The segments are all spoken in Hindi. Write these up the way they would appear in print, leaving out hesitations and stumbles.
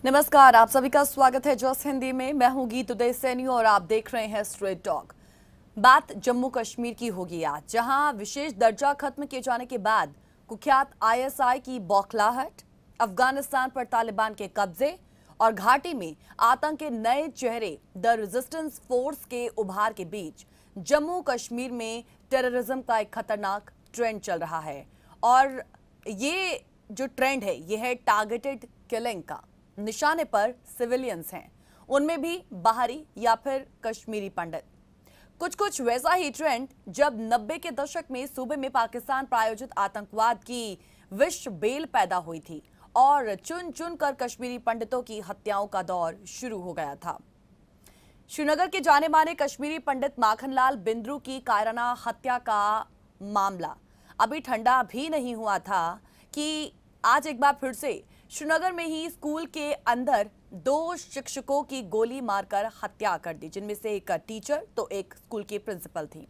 नमस्कार, आप सभी का स्वागत है जॉस हिंदी में। मैं हूं गीत उदय सैनी और आप देख रहे हैं स्ट्रेट टॉक। बात जम्मू कश्मीर की होगी आज, जहां विशेष दर्जा खत्म किए जाने के बाद कुख्यात आईएसआई की बौखलाहट, अफगानिस्तान पर तालिबान के कब्जे और घाटी में आतंक के नए चेहरे द रेजिस्टेंस फोर्स के उभार के बीच जम्मू कश्मीर में टेररिज्म का एक खतरनाक ट्रेंड चल रहा है। और ये जो ट्रेंड है, ये है टारगेटेड किलिंग का। निशाने पर सिविलियंस हैं, उनमें भी बाहरी या फिर कश्मीरी पंडित। कुछ कुछ वैसा ही ट्रेंड जब 90 के दशक में सूबे में पाकिस्तान प्रायोजित आतंकवाद की विश्व बेल पैदा हुई थी और चुन चुन कर कश्मीरी पंडितों की हत्याओं का दौर शुरू हो गया था। श्रीनगर के जाने माने कश्मीरी पंडित माखनलाल बिंद्रू की कायराना हत्या का मामला अभी ठंडा भी नहीं हुआ था कि आज एक बार फिर से श्रीनगर में ही स्कूल के अंदर 2 शिक्षकों की गोली मारकर हत्या कर दी, जिनमें से एक टीचर तो एक स्कूल की प्रिंसिपल थी।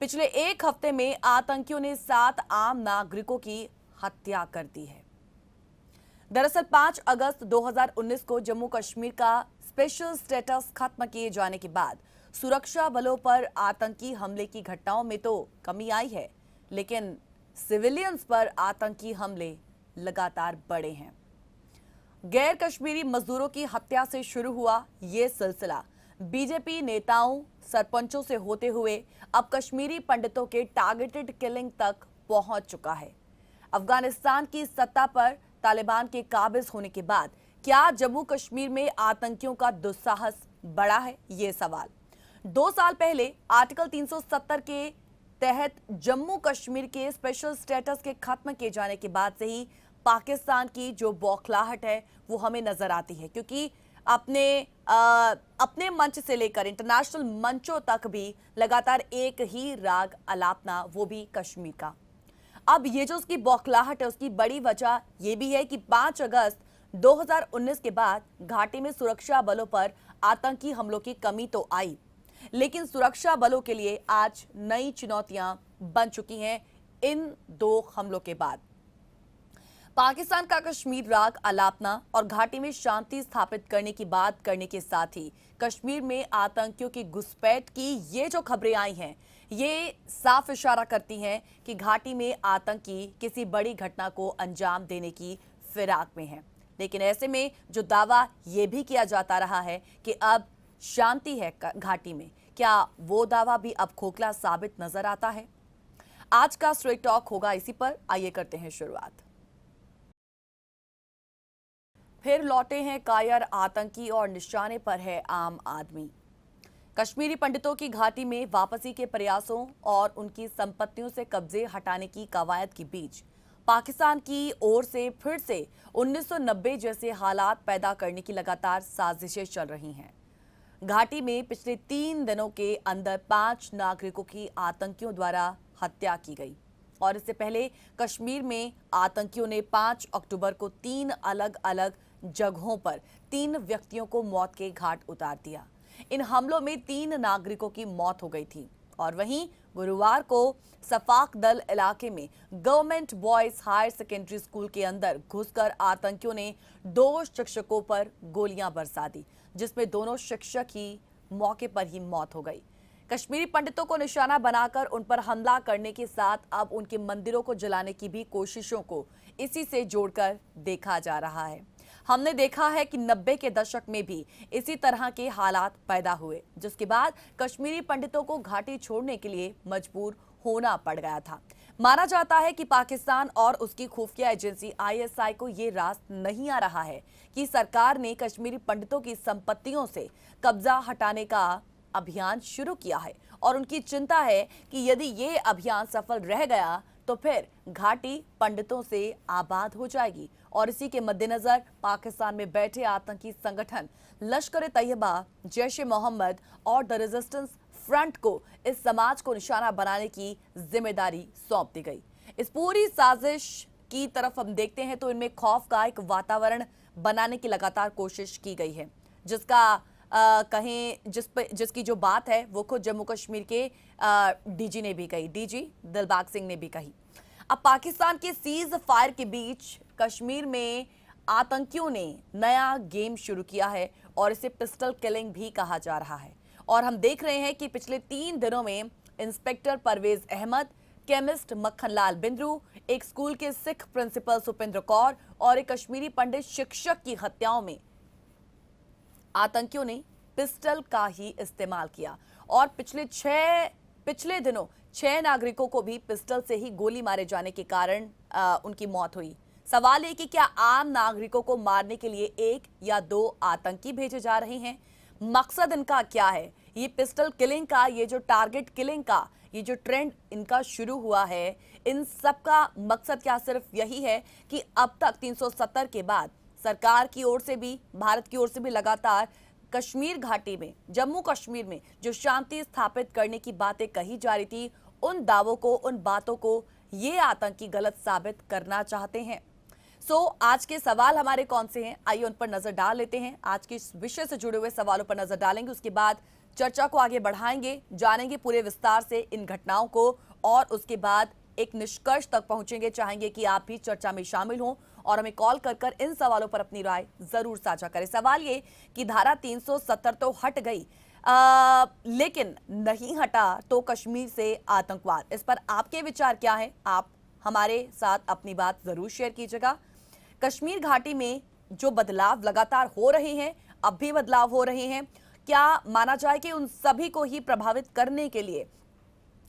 पिछले एक हफ्ते में आतंकियों ने 7 आम नागरिकों की हत्या कर दी है। दरअसल 5 अगस्त 2019 को जम्मू कश्मीर का स्पेशल स्टेटस खत्म किए जाने के बाद सुरक्षा बलों पर आतंकी हमले की घटनाओं में तो कमी आई है, लेकिन सिविलियंस पर आतंकी हमले लगातार बढ़े हैं। गैर कश्मीरी मजदूरों की हत्या से शुरू हुआ ये सिलसिला बीजेपी नेताओं, सरपंचों से होते हुए अब कश्मीरी पंडितों के टारगेटेड किलिंग तक पहुंच चुका है। अफगानिस्तान की सत्ता पर तालिबान के काबिज होने के बाद क्या जम्मू कश्मीर में आतंकियों का दुस्साहस बढ़ा है, ये सवाल। 2 साल पहले आर्टिकल 370 के तहत जम्मू कश्मीर के स्पेशल स्टेटस के खत्म किए जाने के बाद से ही पाकिस्तान की जो बौखलाहट है वो हमें नजर आती है, क्योंकि अपने मंच से लेकर इंटरनेशनल मंचों तक भी लगातार एक ही राग अलापना, वो भी कश्मीर का। अब ये जो उसकी बौखलाहट है, उसकी बड़ी वजह यह भी है कि 5 अगस्त 2019 के बाद घाटी में सुरक्षा बलों पर आतंकी हमलों की कमी तो आई, लेकिन सुरक्षा बलों के लिए आज नई चुनौतियां बन चुकी हैं। इन 2 हमलों के बाद पाकिस्तान का कश्मीर राग अलापना और घाटी में शांति स्थापित करने की बात करने के साथ ही कश्मीर में आतंकियों की घुसपैठ की ये जो खबरें आई हैं, ये साफ इशारा करती हैं कि घाटी में आतंकी किसी बड़ी घटना को अंजाम देने की फिराक में हैं। लेकिन ऐसे में जो दावा ये भी किया जाता रहा है कि अब शांति है घाटी में, क्या वो दावा भी अब खोखला साबित नजर आता है? आज का स्ट्रेट टॉक होगा इसी पर। आइए करते हैं शुरुआत। फिर लौटे हैं कायर आतंकी और निशाने पर है आम आदमी। कश्मीरी पंडितों की घाटी में वापसी के प्रयासों और उनकी संपत्तियों से कब्जे हटाने की कवायद के बीच पाकिस्तान की ओर से फिर से 1990 जैसे हालात पैदा करने की लगातार साजिशें चल रही हैं। घाटी में पिछले 3 दिनों के अंदर 5 नागरिकों की आतंकियों द्वारा हत्या की गई और इससे पहले कश्मीर में आतंकियों ने 5 अक्टूबर को 3 अलग अलग जगहों पर 3 व्यक्तियों को मौत के घाट उतार दिया। इन हमलों में 3 नागरिकों की मौत हो गई थी और वहीं गुरुवार को सफाक दल इलाके में government boys higher secondary school के अंदर घुसकर आतंकियों ने 2 शिक्षकों पर गोलियां बरसा दी, जिसमें दोनों शिक्षक की मौके पर ही मौत हो गई। कश्मीरी पंडितों को निशाना बनाकर उन पर हमला करने के साथ अब उनके मंदिरों को जलाने की भी कोशिशों को इसी से जोड़कर देखा जा रहा है। हमने देखा है कि 90 के दशक में भी इसी तरह के हालात पैदा हुए, जिसके बाद कश्मीरी पंडितों को घाटी छोड़ने के लिए मजबूर होना पड़ गया था। माना जाता है कि पाकिस्तान और उसकी खुफिया एजेंसी आईएसआई को ये रास नहीं आ रहा है कि सरकार ने कश्मीरी पंडितों की संपत्तियों से कब्जा हटाने का अभियान शुरू किया है और उनकी चिंता है कि यदि ये अभियान सफल रह गया तो फिर घाटी पंडितों से आबाद हो जाएगी। और इसी के मद्देनजर पाकिस्तान में बैठे आतंकी संगठन लश्कर-ए-तैयबा, जैश-ए-मोहम्मद और द रेजिस्टेंस फ्रंट को इस समाज को निशाना बनाने की जिम्मेदारी सौंप दी गई। इस पूरी साजिश की तरफ हम देखते हैं तो इनमें खौफ का एक वातावरण बनाने की लगातार कोशिश की गई है, जिसका कहें जिसकी जो बात है वो खुद जम्मू कश्मीर के डीजी ने भी कही, डीजी दिलबाग सिंह ने भी कही। अब पाकिस्तान के सीज फायर के बीच कश्मीर में आतंकियों ने नया गेम शुरू किया है और इसे पिस्टल किलिंग भी कहा जा रहा है। और हम देख रहे हैं कि पिछले 3 दिनों में इंस्पेक्टर परवेज अहमद, केमिस्ट मक्खनलाल बिंद्रू, एक स्कूल के सिख प्रिंसिपल सुपेंद्र कौर और एक कश्मीरी पंडित शिक्षक की हत्याओं में आतंकियों ने पिस्टल का ही इस्तेमाल किया। और पिछले दिनों 6 नागरिकों को भी पिस्टल से ही गोली मारे जाने के कारण उनकी मौत हुई। सवाल है कि क्या आम नागरिकों को मारने के लिए 1 या 2 आतंकी भेजे जा रहे हैं? मकसद इनका क्या है? ये पिस्टल किलिंग का, ये जो टारगेट किलिंग का, ये जो ट्रेंड इनका शुरू हुआ है, इन सब का मकसद क्या सिर्फ यही है कि अब तक 370 के बाद सरकार की ओर से भी, भारत की ओर से भी लगातार कश्मीर घाटी में, जम्मू कश्मीर में जो शांति स्थापित करने की बातें कही जा रही थी, उन दावों को, उन बातों को ये आतंकी गलत साबित करना चाहते हैं। आज के सवाल हमारे कौन से हैं, आइए उन पर नजर डाल लेते हैं। आज के इस विषय से जुड़े हुए सवालों पर नजर डालेंगे, उसके बाद चर्चा को आगे बढ़ाएंगे, जानेंगे पूरे विस्तार से इन घटनाओं को और उसके बाद एक निष्कर्ष तक पहुंचेंगे। चाहेंगे कि आप भी चर्चा में शामिल हों और हमें कॉल कर इन सवालों पर अपनी राय जरूर साझा करें। सवाल ये कि धारा 370 तो हट गई, लेकिन नहीं हटा तो कश्मीर से आतंकवाद। इस पर आपके विचार क्या है? आप हमारे साथ अपनी बात जरूर शेयर कीजिएगा। कश्मीर घाटी में जो बदलाव लगातार हो रहे हैं, अब भी बदलाव हो रहे हैं, क्या माना जाए कि उन सभी को ही प्रभावित करने के लिए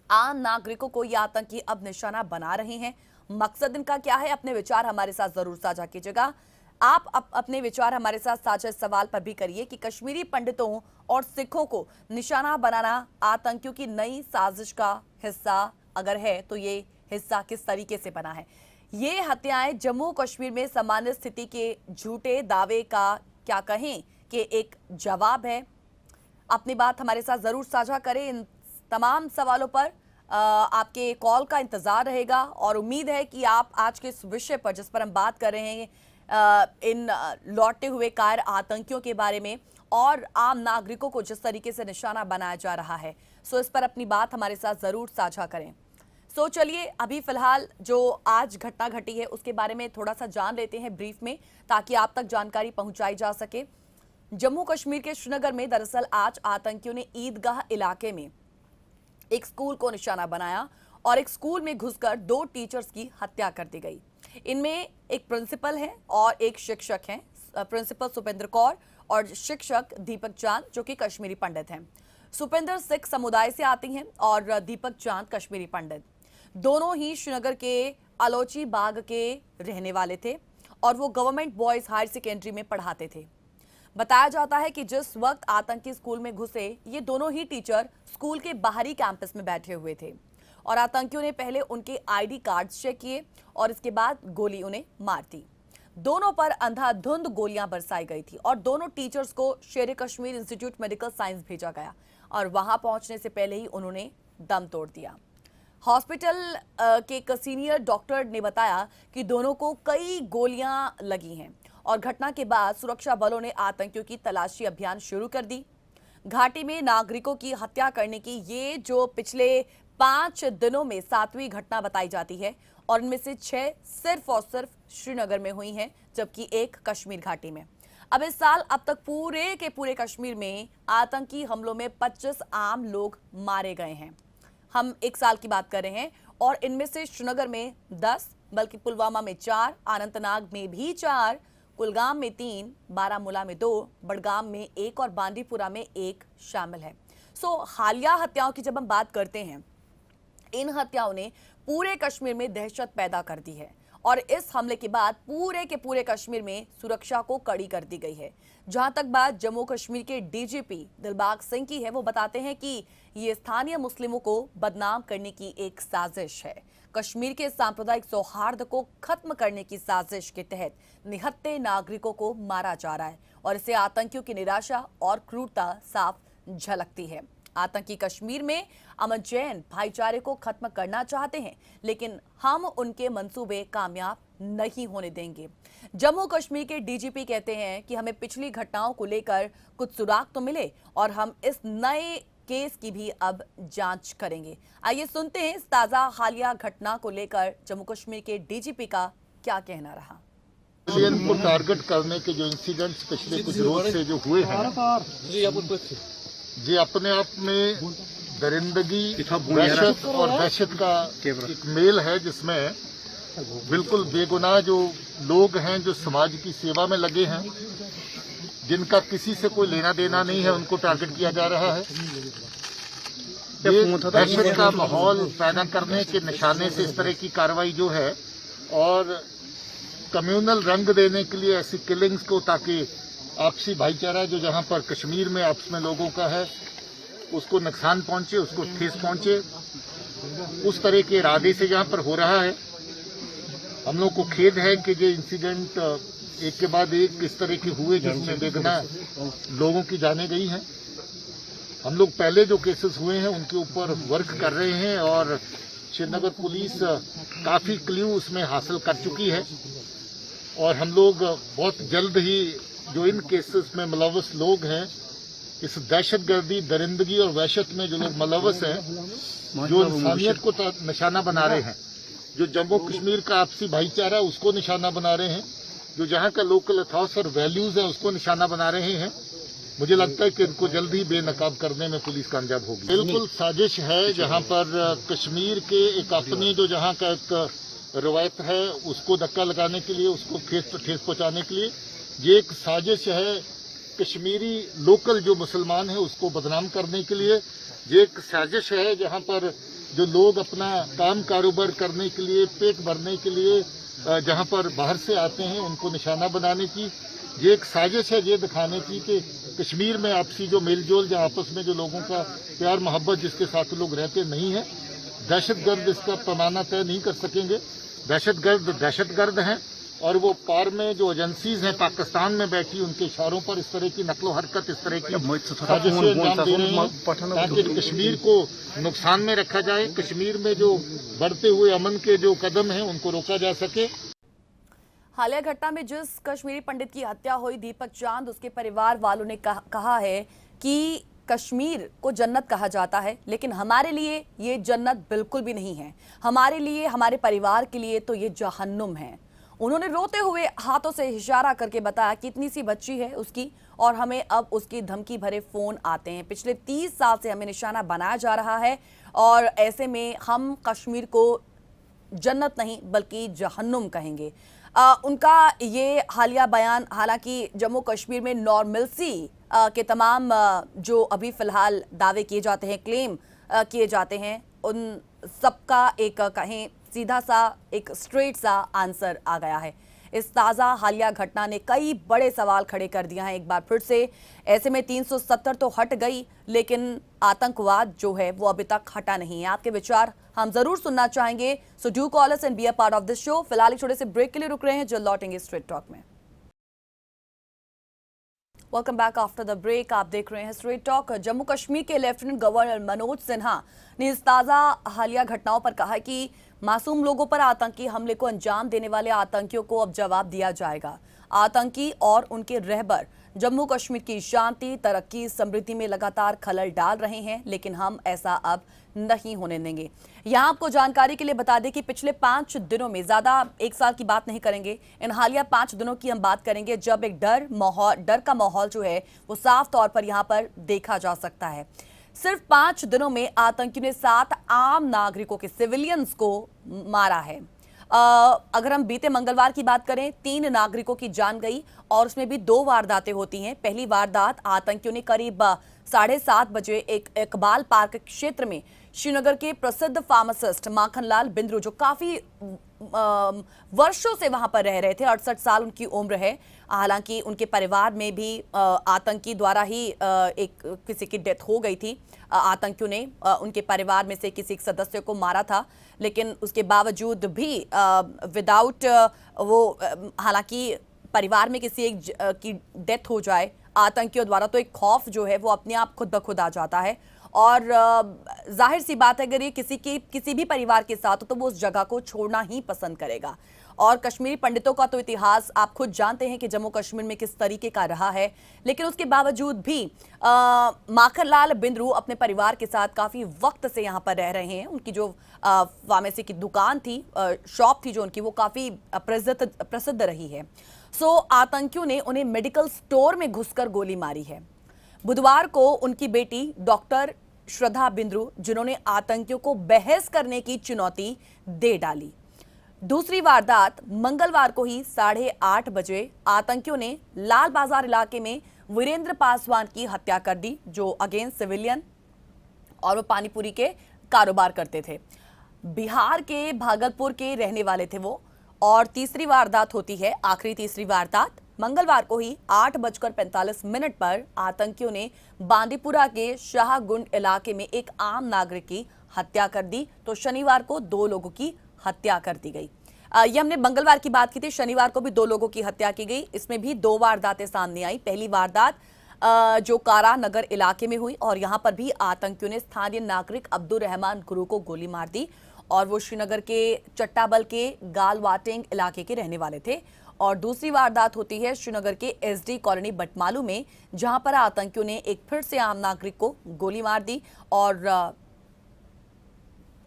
आम नागरिकों को ये आतंकी अब निशाना बना रहे हैं? मकसद इनका क्या है? अपने विचार हमारे साथ जरूर साझा कीजिएगा। आप अपने विचार हमारे साथ साझा इस सवाल पर भी करिए कि कश्मीरी पंडितों और सिखों को निशाना बनाना आतंकियों की नई साजिश का हिस्सा अगर है तो ये हिस्सा किस तरीके से बना है? ये हत्याएं जम्मू कश्मीर में सामान्य स्थिति के झूठे दावे का क्या कहें कि एक जवाब है? अपनी बात हमारे साथ जरूर साझा करें। इन तमाम सवालों पर आपके कॉल का इंतजार रहेगा और उम्मीद है कि आप आज के इस विषय पर जिस पर हम बात कर रहे हैं, इन लौटते हुए कायर आतंकियों के बारे में और आम नागरिकों को जिस तरीके से निशाना बनाया जा रहा है, इस पर अपनी बात हमारे साथ जरूर साझा करें। चलिए अभी फिलहाल जो आज घटना घटी है उसके बारे में थोड़ा सा जान लेते हैं ब्रीफ में, ताकि आप तक जानकारी पहुंचाई जा सके। जम्मू कश्मीर के श्रीनगर में दरअसल आज आतंकियों ने ईदगाह इलाके में एक स्कूल को निशाना बनाया और एक स्कूल में घुसकर 2 टीचर्स की हत्या कर दी गई। इनमें एक प्रिंसिपल है और एक शिक्षक हैं, प्रिंसिपल सुपेंद्र कौर और शिक्षक दीपक चांद जो कि कश्मीरी पंडित हैं। सुपेंद्र सिख समुदाय से आती हैं और दीपक चांद कश्मीरी पंडित। दोनों ही श्रीनगर के अलोची बाग के रहने वाले थे और वो गवर्नमेंट बॉयज हायर सेकेंडरी में पढ़ाते थे। बताया जाता है कि जिस वक्त आतंकी स्कूल में घुसे, ये दोनों ही टीचर स्कूल के बाहरी कैंपस में बैठे हुए थे और आतंकियों ने पहले उनके आईडी कार्ड चेक किए और इसके बाद गोली उन्हें मार दी। दोनों पर अंधाधुंध गोलियां बरसाई गई थी और दोनों टीचर्स को शेर कश्मीर इंस्टीट्यूट मेडिकल साइंस भेजा गया और वहां पहुंचने से पहले ही उन्होंने दम तोड़ दिया। हॉस्पिटल के एक सीनियर डॉक्टर ने बताया कि दोनों को कई गोलियां लगी हैं और घटना के बाद सुरक्षा बलों ने आतंकियों की तलाशी अभियान शुरू कर दी। घाटी में नागरिकों की हत्या करने की ये जो पिछले 5 दिनों में 7वीं घटना बताई जाती है और इनमें से 6 सिर्फ और सिर्फ श्रीनगर में हुई हैं, जबकि 1 कश्मीर घाटी में। अब इस साल अब तक पूरे के पूरे कश्मीर में आतंकी हमलों में 25 आम लोग मारे गए हैं। हम 1 साल की बात कर रहे हैं और इनमें से श्रीनगर में 10, बल्कि पुलवामा में 4, अनंतनाग में भी 4, कुलगाम में 3, बारामूला में 2, बडगाम में 1 और बांदीपुरा में 1 शामिल है। हालिया हत्याओं की जब हम बात करते हैं, इन हत्याओं ने पूरे कश्मीर में दहशत पैदा कर दी है और इस हमले के बाद पूरे के पूरे कश्मीर में सुरक्षा को कड़ी कर दी गई है। जहां तक बात जम्मू कश्मीर के डीजीपी दिलबाग सिंह की है, वो बताते हैं कि ये स्थानीय मुस्लिमों को बदनाम करने की एक साजिश है। कश्मीर के सांप्रदायिक सौहार्द को खत्म करने की साजिश के तहत निहत्थे नागरिकों को मारा जा रहा है और इससे आतंकियों की निराशा और क्रूरता साफ झलकती है। आतंकी कश्मीर में अमन जैन भाईचारे को खत्म करना चाहते हैं, लेकिन हम उनके मंसूबे कामयाब नहीं होने देंगे। जम्मू कश्मीर के डीजीपी कहते हैं कि हमें पिछली घटनाओं को लेकर कुछ सुराग तो मिले और हम इस नए केस की भी अब जांच करेंगे। आइए सुनते हैं इस ताजा हालिया घटना को लेकर जम्मू कश्मीर के डीजीपी का क्या कहना रहा। सिविलियन को टारगेट करने के जो इंसिडेंट्स पिछले कुछ रोज से जो हुए हैं, ये अपने आप में दरिंदगी, वहशत और दहशत का एक मेल है, जिसमें बिल्कुल बेगुनाह जो लोग हैं, जो समाज की सेवा में लगे हैं, जिनका किसी से कोई लेना देना नहीं है, उनको टारगेट किया जा रहा है। ये दहशत का माहौल पैदा करने के निशाने से इस तरह की कार्रवाई जो है, और कम्युनल रंग देने के लिए ऐसी किलिंग्स को, ताकि आपसी भाईचारा जो जहां पर कश्मीर में आपस में लोगों का है उसको नुकसान पहुंचे, उसको ठेस पहुंचे, उस तरह के इरादे से जहां पर हो रहा है। हम लोग को खेद है कि ये इंसिडेंट एक के बाद एक इस तरह के हुए, जिसमें बेगुनाह लोगों की जानें गई हैं। हम लोग पहले जो केसेस हुए हैं उनके ऊपर वर्क कर रहे हैं, और श्रीनगर पुलिस काफ़ी क्ल्यू उसमें हासिल कर चुकी है, और हम लोग बहुत जल्द ही जो इन केसेस में मुलव्वस लोग हैं, इस दहशतगर्दी, दरिंदगी और वहशत में जो लोग मुलव्वस हैं, जो इंसानियत को निशाना बना रहे हैं, जो जम्मू कश्मीर का आपसी भाईचारा उसको निशाना बना रहे हैं, जो जहाँ का लोकल अथॉस और वैल्यूज है उसको निशाना बना रहे हैं, मुझे लगता है कि इनको जल्द ही बेनकाब करने में पुलिस कामयाब होगी। बिल्कुल साजिश है, जहाँ पर कश्मीर के एक अपनी जो जहाँ का एक रवायत है उसको धक्का लगाने के लिए, उसको ठेस पहुँचाने के लिए ये एक साजिश है। कश्मीरी लोकल जो मुसलमान हैं उसको बदनाम करने के लिए ये एक साजिश है, जहाँ पर जो लोग अपना काम कारोबार करने के लिए, पेट भरने के लिए जहाँ पर बाहर से आते हैं उनको निशाना बनाने की ये एक साजिश है, ये दिखाने की कि कश्मीर में आपसी जो मेलजोल, जो आपस में जो लोगों का प्यार मोहब्बत जिसके साथ लोग रहते नहीं है, दहशतगर्द इसका पैमाना तय नहीं कर सकेंगे। दहशतगर्द हैं, और वो पार में जो एजेंसीज हैं पाकिस्तान में बैठी, उनके इशारों पर इस तरह की नकलो हरकत, इस तरह की साजिशें अंजाम दे रहे हैं, ताकि कश्मीर को नुकसान में रखा जाए, कश्मीर में जो बढ़ते हुए अमन के जो कदम हैं उनको रोका जा सके। हालिया घटना में जिस कश्मीरी पंडित की हत्या हुई, दीपक चांद, उसके परिवार वालों ने कहा है कि कश्मीर को जन्नत कहा जाता है, लेकिन हमारे लिए ये जन्नत बिल्कुल भी नहीं है। हमारे लिए, हमारे परिवार के लिए तो ये जहन्नुम है। उन्होंने रोते हुए हाथों से इशारा करके बताया कि इतनी सी बच्ची है उसकी, और हमें अब उसकी धमकी भरे फोन आते हैं। पिछले 30 साल से हमें निशाना बनाया जा रहा है, और ऐसे में हम कश्मीर को जन्नत नहीं बल्कि जहन्नुम कहेंगे। उनका ये हालिया बयान, हालांकि जम्मू कश्मीर में नॉर्मलसी के तमाम जो अभी फिलहाल दावे किए जाते हैं, क्लेम किए जाते हैं, उन सबका एक कहें सीधा सा, एक स्ट्रेट सा आंसर आ गया है। इस ताज़ा हालिया घटना ने कई बड़े सवाल खड़े कर दिया है एक बार फिर से। ऐसे में 370 तो हट गई, लेकिन आतंकवाद जो है वो अभी तक हटा नहीं है। आपके विचार हम जरूर सुनना चाहेंगे, so do call us and be a part of this show. फिलहाल एक छोटे से ब्रेक के लिए रुक रहे हैं, जल्द लौटेंगे स्ट्रेट टॉक में। Welcome back after the break. आप देख रहे हैं स्ट्रेट टॉक। जम्मू कश्मीर के लेफ्टिनेंट गवर्नर मनोज सिन्हा ने इस ताज़ा हालिया घटनाओं पर कहा कि मासूम लोगों पर आतंकी हमले को अंजाम देने वाले आतंकियों को अब जवाब दिया जाएगा। आतंकी और उनके रहबर जम्मू कश्मीर की शांति, तरक्की, समृद्धि में लगातार खलल डाल रहे हैं, लेकिन हम ऐसा अब नहीं होने देंगे। यहाँ आपको जानकारी के लिए बता दें कि पिछले 5 दिनों में, ज्यादा एक साल की बात नहीं करेंगे, इन हालिया 5 दिनों की हम बात करेंगे जब एक डर का माहौल जो है वो साफ तौर पर यहाँ पर देखा जा सकता है। सिर्फ 5 दिनों में आतंकियों ने 7 आम नागरिकों के, सिविलियंस को मारा है। अगर हम बीते मंगलवार की बात करें, 3 नागरिकों की जान गई, और उसमें भी 2 वारदातें होती हैं। पहली वारदात आतंकियों ने करीब 7:30 बजे एक इकबाल पार्क क्षेत्र में श्रीनगर के प्रसिद्ध फार्मासिस्ट माखनलाल बिंद्रू, जो काफी वर्षों से वहां पर रह रहे थे, 68 साल उनकी उम्र है। हालांकि उनके परिवार में भी आतंकी द्वारा ही किसी की डेथ हो गई थी। आतंकियों ने उनके परिवार में से किसी एक सदस्य को मारा था, लेकिन उसके बावजूद भी विदाउट हालांकि परिवार में किसी एक की डेथ हो जाए आतंकियों द्वारा, तो एक खौफ जो है वो अपने आप खुद ब खुद आ जाता है। और जाहिर सी बात है, अगर ये किसी भी परिवार के साथ हो तो वो उस जगह को छोड़ना ही पसंद करेगा। और कश्मीरी पंडितों का तो इतिहास आप खुद जानते हैं कि जम्मू कश्मीर में किस तरीके का रहा है। लेकिन उसके बावजूद भी माखनलाल बिंद्रू अपने परिवार के साथ काफी वक्त से यहाँ पर रह रहे हैं। उनकी जो फार्मेसी की दुकान थी, शॉप थी जो उनकी, वो काफी प्रसिद्ध रही है। सो आतंकियों ने उन्हें मेडिकल स्टोर में घुसकर गोली मारी है। बुधवार को उनकी बेटी डॉक्टर श्रद्धा बिंद्रू, जिन्होंने आतंकियों को बहस करने की चुनौती दे डाली। दूसरी वारदात मंगलवार को ही 8:30 बजे आतंकियों ने लाल बाजार इलाके में वीरेंद्र पासवान की हत्या कर दी, जो अगेन सिविलियन और वो पानीपुरी के कारोबार करते थे। बिहार के भागलपुर के रहने वाले थे वो। और तीसरी वारदात होती है, आखिरी तीसरी वारदात, मंगलवार को ही 8:45 पर आतंकियों ने बांदीपुरा के शाहगुंड इलाके में एक आम नागरिक की हत्या कर दी। तो शनिवार को 2 लोगों की हत्या कर दी गई। ये हमने मंगलवार की बात की थी, शनिवार को भी 2 लोगों की हत्या की गई। इसमें भी 2 वारदातें सामने आई। पहली वारदात जो कारा नगर इलाके में हुई और यहां पर भी आतंकियों ने स्थानीय नागरिक अब्दुल रहमान गुरु को गोली मार दी और वो श्रीनगर के चट्टाबल के गालवाटिंग इलाके के रहने वाले थे। और दूसरी वारदात होती है श्रीनगर के एसडी कॉलोनी बटमालू में, जहां पर आतंकियों ने एक फिर से आम नागरिक को गोली मार दी और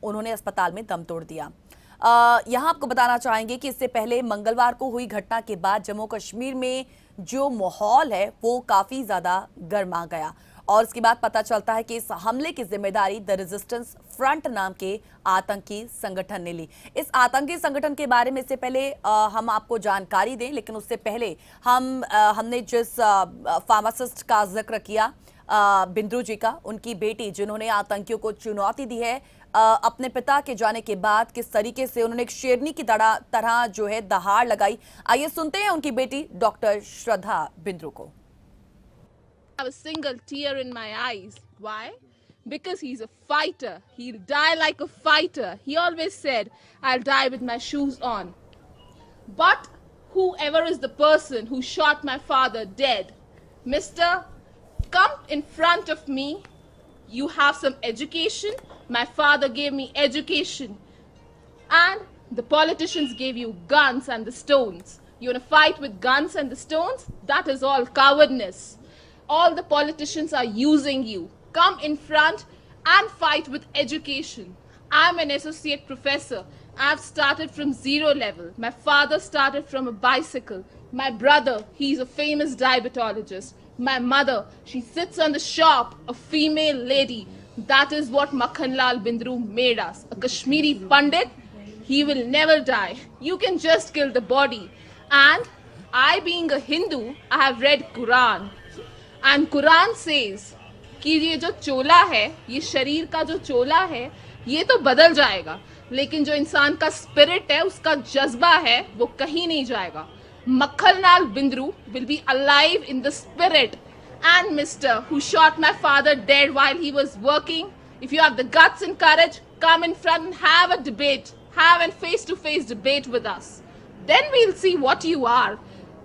उन्होंने अस्पताल में दम तोड़ दिया। यहां आपको बताना चाहेंगे कि इससे पहले मंगलवार को हुई घटना के बाद जम्मू कश्मीर में जो माहौल है वो काफी ज्यादा गर्मा गया और इसके बाद पता चलता है कि इस हमले की जिम्मेदारी द रेजिस्टेंस फ्रंट नाम के आतंकी संगठन ने ली। इस आतंकी संगठन के बारे में इससे पहले हम आपको जानकारी दें, लेकिन उससे पहले हमने जिस फार्मासिस्ट का जिक्र किया बिंद्रू जी का, उनकी बेटी जिन्होंने आतंकियों को चुनौती दी है अपने पिता के जाने के बाद, किस तरीके से उन्होंने एक शेरनी की तरह जो है दहाड़ लगाई। आइए सुनते हैं उनकी बेटी डॉक्टर श्रद्धा बिंद्रू को। have a single tear in my eyes. Why? Because he's a fighter. He'll die like a fighter. He always said, I'll die with my shoes on. But whoever is the person who shot my father dead, Mister, come in front of me. You have some education. My father gave me education. And the politicians gave you guns and the stones. You want to fight with guns and the stones? That is all cowardness. All the politicians are using you. Come in front and fight with education. I'm an associate professor. I've started from 0 level. My father started from a bicycle. My brother, he's a famous diabetologist. My mother, she sits on the shop, a female lady. That is what Makhanlal Bindru made us. A Kashmiri Pandit, he will never die. You can just kill the body. And I, being a Hindu, I have read Quran. And Quran says कि ये जो चोला है, ये शरीर का जो चोला है, ये तो बदल जाएगा, लेकिन जो इंसान का स्पिरिट है, उसका जज्बा है, वो कहीं नहीं जाएगा. Makhanlal Bindru will be alive in the spirit. And Mister, who shot my father dead while he was working, if you have the guts and courage, come in front and have a debate. Have a face-to-face debate with us. Then we'll see what you are.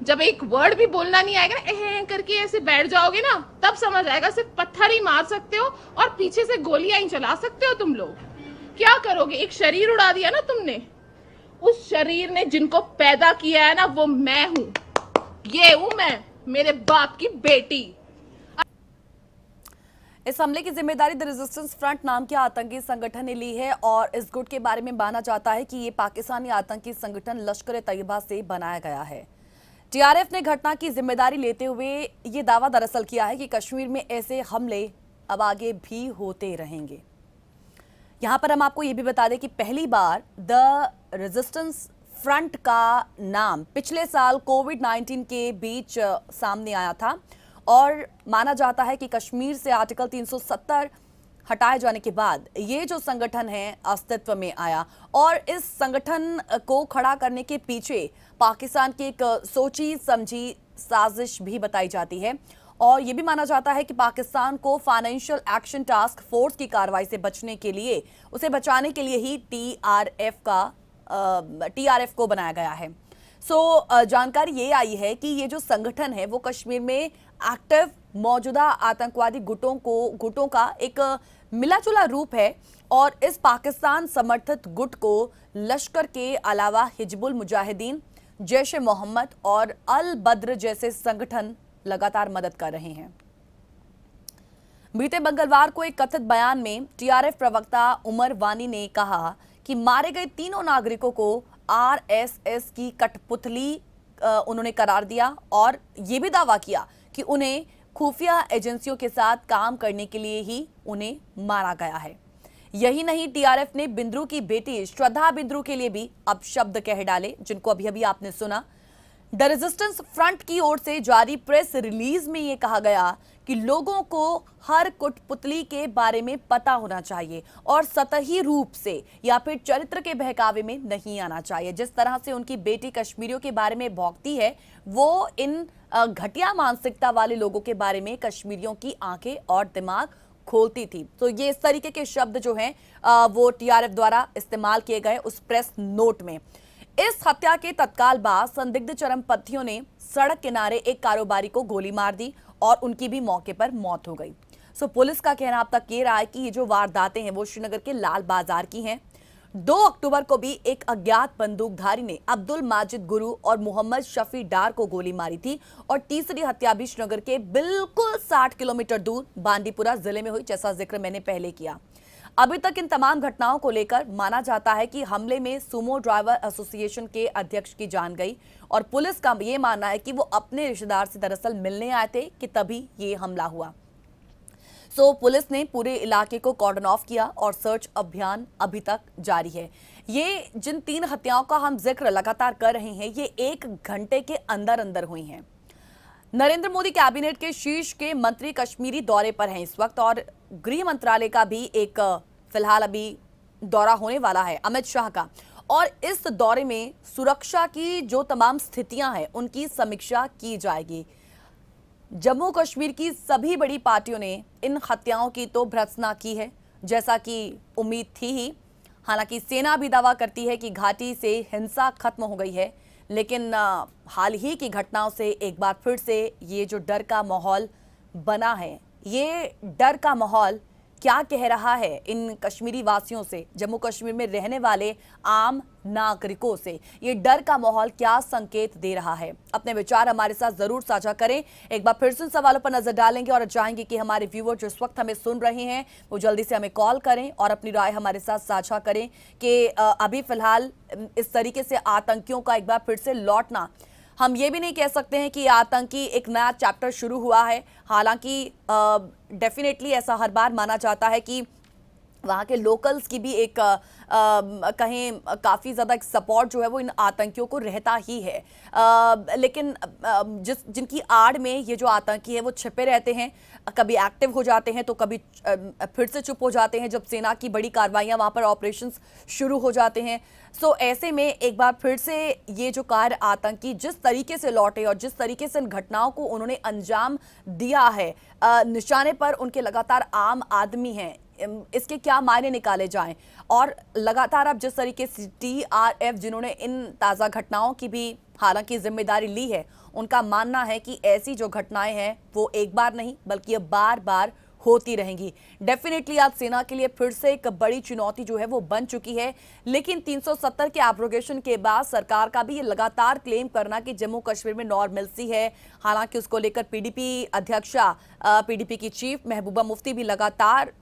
जब एक वर्ड भी बोलना नहीं आएगा ना, एह करके ऐसे बैठ जाओगे ना, तब समझ आएगा. सिर्फ पत्थर ही मार सकते हो और पीछे से गोलियां ही चला सकते हो तुम लोग. क्या करोगे? एक शरीर उड़ा दिया ना तुमने. उस शरीर ने जिनको पैदा किया है ना, वो मैं हूं. ये हूं मैं, मेरे बाप की बेटी. इस हमले की जिम्मेदारी द रेजिस्टेंस फ्रंट नाम के आतंकी संगठन ने ली है और इस गुट के बारे में माना जाता है कि ये पाकिस्तानी आतंकी संगठन लश्कर तैयबा से बनाया गया है. टीआरएफ ने घटना की जिम्मेदारी लेते हुए ये दावा दरअसल किया है कि कश्मीर में ऐसे हमले अब आगे भी होते रहेंगे. यहां पर हम आपको ये भी बता दें कि पहली बार द रेजिस्टेंस फ्रंट का नाम पिछले साल कोविड-19 के बीच सामने आया था और माना जाता है कि कश्मीर से आर्टिकल 370 हटाए जाने के बाद ये जो संगठन है अस्तित्व में आया और इस संगठन को खड़ा करने के पीछे पाकिस्तान की एक सोची समझी साजिश भी बताई जाती है और ये भी माना जाता है कि पाकिस्तान को फाइनेंशियल एक्शन टास्क फोर्स की कार्रवाई से बचने के लिए, उसे बचाने के लिए ही टीआरएफ को बनाया गया है. जानकारी ये आई है कि ये जो संगठन है वो कश्मीर में एक्टिव मौजूदा आतंकवादी गुटों का एक मिला जुला रूप है और इस पाकिस्तान समर्थित गुट को लश्कर के अलावा हिजबुल मुजाहिदीन, जैश ए मोहम्मद और अल बद्र जैसे संगठन लगातार मदद कर रहे हैं। बीते मंगलवार को एक कथित बयान में टीआरएफ प्रवक्ता उमर वानी ने कहा कि मारे गए तीनों नागरिकों को आरएसएस की कठपुतली उन्होंने करार दिया और ये भी दावा किया कि उन्हें खुफिया एजेंसियों के साथ काम करने के लिए ही उन्हें मारा गया है। यही नहीं, टीआरएफ ने बिंद्रू की बेटी श्रद्धा बिंद्रू के लिए भी अपशब्द कह डाले, जिनको अभी अभी आपने सुना। द रेजिस्टेंस फ्रंट की ओर से जारी प्रेस रिलीज में यह कहा गया कि लोगों को हर कुटपुतली के बारे में पता होना चाहिए और सतही रूप से या फिर चरित्र के बहकावे में नहीं आना चाहिए। जिस तरह से उनकी बेटी कश्मीरियों के बारे में भौंकती है, वो इन घटिया मानसिकता वाले लोगों के बारे में कश्मीरियों की आंखें और दिमाग खोलती थी। तो ये इस तरीके के शब्द जो हैं वो टीआरएफ द्वारा इस्तेमाल किए गए उस प्रेस नोट में। इस हत्या के तत्काल बाद संदिग्ध चरमपंथियों ने सड़क किनारे एक कारोबारी को गोली मार दी और उनकी भी मौके पर मौत हो गई। सो पुलिस का कहना अब तक ये रहा है कि ये जो वारदातें हैं वो श्रीनगर के लाल बाजार की हैं। 2 अक्टूबर को भी एक अज्ञात बंदूकधारी ने अब्दुल माजिद गुरु और मोहम्मद शफी डार को गोली मारी थी और तीसरी हत्या भी श्रीनगर के बिल्कुल 60 किलोमीटर दूर बांदीपुरा जिले में हुई, जैसा जिक्र मैंने पहले किया। अभी तक इन तमाम घटनाओं को लेकर माना जाता है कि हमले में सुमो ड्राइवर एसोसिएशन के अध्यक्ष की जान गई और पुलिस का यह मानना है कि वो अपने रिश्तेदार से दरअसल मिलने आए थे कि तभी ये हमला हुआ। सो पुलिस ने पूरे इलाके को कॉर्डन ऑफ किया और सर्च अभियान अभी तक जारी है। ये जिन 3 हत्याओं का हम जिक्र लगातार कर रहे हैं, ये 1 घंटे के अंदर अंदर हुई हैं। नरेंद्र मोदी कैबिनेट के शीर्ष के मंत्री कश्मीरी दौरे पर हैं इस वक्त और गृह मंत्रालय का भी एक फिलहाल अभी दौरा होने वाला है, अमित शाह का। और इस दौरे में सुरक्षा की जो तमाम स्थितियां हैं उनकी समीक्षा की जाएगी। जम्मू कश्मीर की सभी बड़ी पार्टियों ने इन हत्याओं की तो भर्त्सना की है, जैसा कि उम्मीद थी ही। हालांकि सेना भी दावा करती है कि घाटी से हिंसा खत्म हो गई है, लेकिन हाल ही की घटनाओं से एक बार फिर से ये जो डर का माहौल बना है, ये डर का माहौल क्या कह रहा है इन कश्मीरी वासियों से, जम्मू कश्मीर में रहने वाले आम नागरिकों से, ये डर का माहौल क्या संकेत दे रहा है? अपने विचार हमारे साथ जरूर साझा करें। एक बार फिर से इन सवालों पर नजर डालेंगे और चाहेंगे कि हमारे व्यूअर जो इस वक्त हमें सुन रहे हैं वो जल्दी से हमें कॉल करें और अपनी राय हमारे साथ साझा करें कि अभी फिलहाल इस तरीके से आतंकियों का एक बार फिर से लौटना, हम ये भी नहीं कह सकते हैं कि आतंकी एक नया चैप्टर शुरू हुआ है। हालांकि डेफिनेटली ऐसा हर बार माना जाता है कि वहाँ के लोकल्स की भी एक कहें काफ़ी ज़्यादा एक सपोर्ट जो है वो इन आतंकियों को रहता ही है। लेकिन जिनकी आड़ में ये जो आतंकी है वो छिपे रहते हैं, कभी एक्टिव हो जाते हैं तो कभी फिर से चुप हो जाते हैं जब सेना की बड़ी कार्रवाइयाँ वहाँ पर ऑपरेशंस शुरू हो जाते हैं। सो ऐसे में एक बार फिर से ये जो कार्य आतंकी जिस तरीके से लौटे और जिस तरीके से इन घटनाओं को उन्होंने अंजाम दिया है, निशाने पर उनके लगातार आम आदमी हैं, इसके क्या मायने निकाले जाएं। और लगातार अब जिस तरीके से टीआरएफ जिन्होंने इन ताज़ा घटनाओं की भी हालांकि जिम्मेदारी ली है, उनका मानना है कि ऐसी जो घटनाएं हैं वो एक बार नहीं बल्कि अब बार बार होती रहेंगी। डेफिनेटली आज सेना के लिए फिर से एक बड़ी चुनौती जो है वो बन चुकी है। लेकिन 370 के एब्रोगेशन के बाद सरकार का भी ये लगातार क्लेम करना कि जम्मू कश्मीर में नॉर्मलसी है। हालांकि उसको लेकर पीडीपी अध्यक्षा, पीडीपी की चीफ महबूबा मुफ्ती भी लगातार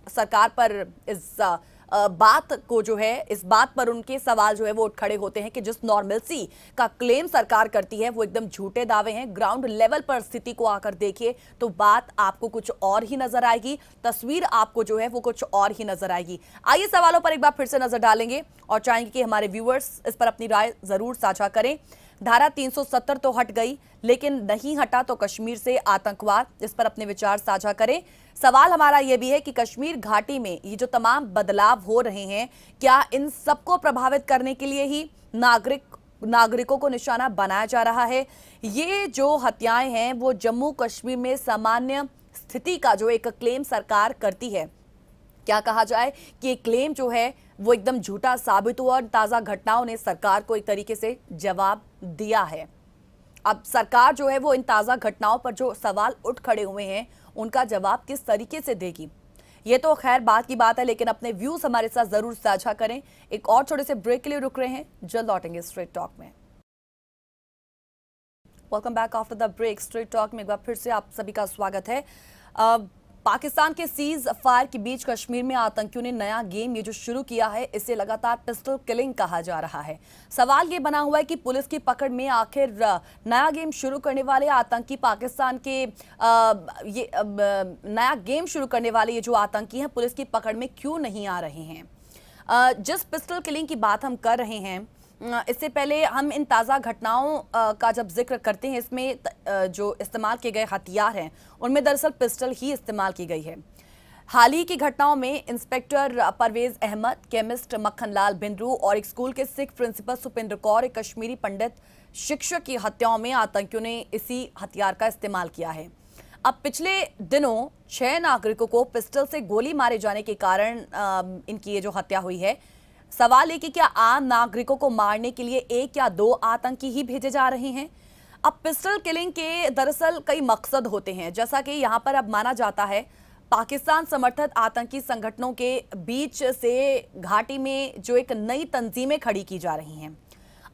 सरकार पर इस बात को जो है, इस बात पर उनके सवाल जो है वो उठ खड़े होते हैं कि जिस नॉर्मलसी का क्लेम सरकार करती है वो एकदम झूठे दावे हैं। ग्राउंड लेवल पर स्थिति को आकर देखिए तो बात आपको कुछ और ही नजर आएगी, तस्वीर आपको जो है वो कुछ और ही नजर आएगी। आइए सवालों पर एक बार फिर से नजर डालेंगे और चाहेंगे कि हमारे व्यूअर्स इस पर अपनी राय जरूर साझा करें। धारा 370 तो हट गई, लेकिन नहीं हटा तो कश्मीर से आतंकवाद, इस पर अपने विचार साझा करें। सवाल हमारा यह भी है कि कश्मीर घाटी में ये जो तमाम बदलाव हो रहे हैं, क्या इन सबको प्रभावित करने के लिए ही नागरिकों को निशाना बनाया जा रहा है? ये जो हत्याएं हैं वो जम्मू कश्मीर में सामान्य स्थिति का जो एक क्लेम सरकार करती है, क्या कहा जाए कि क्लेम जो है वो एकदम झूठा साबित हुआ और ताज़ा घटनाओं ने सरकार को एक तरीके से जवाब दिया है। अब सरकार जो है वो इन ताज़ा घटनाओं पर जो सवाल उठ खड़े हुए हैं उनका जवाब किस तरीके से देगी, ये तो खैर बात की बात है, लेकिन अपने व्यूज हमारे साथ जरूर साझा करें। एक और छोटे से ब्रेक के लिए रुक रहे हैं, जल्द लौटेंगे स्ट्रेट टॉक में। Welcome back after the break. Straight talk में एक बार फिर से आप सभी का स्वागत है। पाकिस्तान के सीज फायर के बीच कश्मीर में आतंकियों ने नया गेम ये जो शुरू किया है, इसे लगातार पिस्टल किलिंग कहा जा रहा है। सवाल ये बना हुआ है कि पुलिस की पकड़ में आखिर नया गेम शुरू करने वाले आतंकी पाकिस्तान के नया गेम शुरू करने वाले ये जो आतंकी हैं, पुलिस की पकड़ में क्यों नहीं आ रहे हैं। जिस पिस्टल किलिंग की बात हम कर रहे हैं, इससे पहले हम इन ताज़ा घटनाओं का जब जिक्र करते हैं, इसमें जो इस्तेमाल किए गए हथियार हैं उनमें दरअसल पिस्टल ही इस्तेमाल की गई है। हाल ही की घटनाओं में इंस्पेक्टर परवेज अहमद, केमिस्ट मक्खनलाल भिंडरू और एक स्कूल के सिख प्रिंसिपल सुपेंद्र कौर, एक कश्मीरी पंडित शिक्षक की हत्याओं में आतंकियों ने इसी हथियार का इस्तेमाल किया है। अब पिछले दिनों 6 नागरिकों को पिस्टल से गोली मारे जाने के कारण इनकी ये जो हत्या हुई है। सवाल है कि क्या आम नागरिकों को मारने के लिए 1 या 2 आतंकी ही भेजे जा रहे हैं। अब पिस्टल किलिंग के दरअसल कई मकसद होते हैं, जैसा कि यहां पर अब माना जाता है पाकिस्तान समर्थित आतंकी संगठनों के बीच से घाटी में जो एक नई तंजीमें खड़ी की जा रही हैं।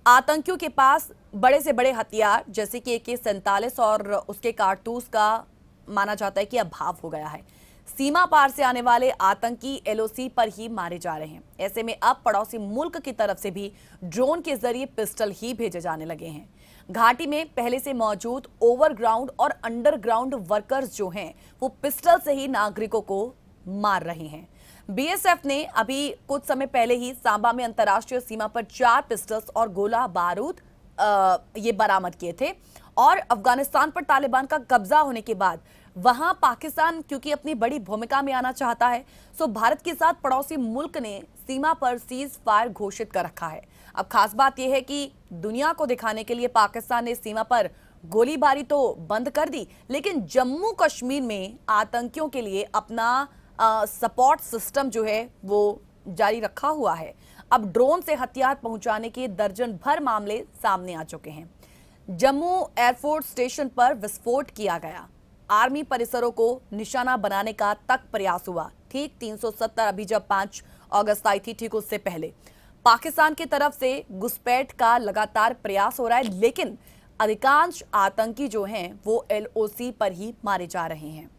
आतंकियों के पास बड़े से बड़े हथियार जैसे कि AK-47 और उसके कारतूस का माना जाता है कि अभाव हो गया है। सीमा पार से आने वाले आतंकी LOC पर ही मारे जा रहे हैं। ऐसे में अब पड़ोसी मुल्क की तरफ से भी ड्रोन के जरिए पिस्टल ही भेजे जाने लगे हैं। घाटी में पहले से मौजूद ओवरग्राउंड और अंडरग्राउंड वर्कर्स जो हैं, वो पिस्टल से ही नागरिकों को मार रहे हैं। BSF ने अभी कुछ समय पहले ही सांबा में अंतर्राष्ट्रीय सीमा पर 4 पिस्टल्स और गोला बारूद ये बरामद किए थे। और अफगानिस्तान पर तालिबान का कब्जा होने के बाद वहां पाकिस्तान क्योंकि अपनी बड़ी भूमिका में आना चाहता है, सो भारत के साथ पड़ोसी मुल्क ने सीमा पर सीज फायर घोषित कर रखा है। अब खास बात यह है कि दुनिया को दिखाने के लिए पाकिस्तान ने सीमा पर गोलीबारी तो बंद कर दी, लेकिन जम्मू कश्मीर में आतंकियों के लिए अपना सपोर्ट सिस्टम जो है वो जारी रखा हुआ है। अब ड्रोन से हथियार पहुंचाने के दर्जन भर मामले सामने आ चुके हैं। जम्मू एयरफोर्स स्टेशन पर विस्फोट किया गया, आर्मी परिसरों को निशाना बनाने का तक प्रयास हुआ। ठीक 370 अभी जब 5 अगस्त आई थी, ठीक उससे पहले पाकिस्तान की तरफ से घुसपैठ का लगातार प्रयास हो रहा है, लेकिन अधिकांश आतंकी जो हैं वो LOC पर ही मारे जा रहे हैं।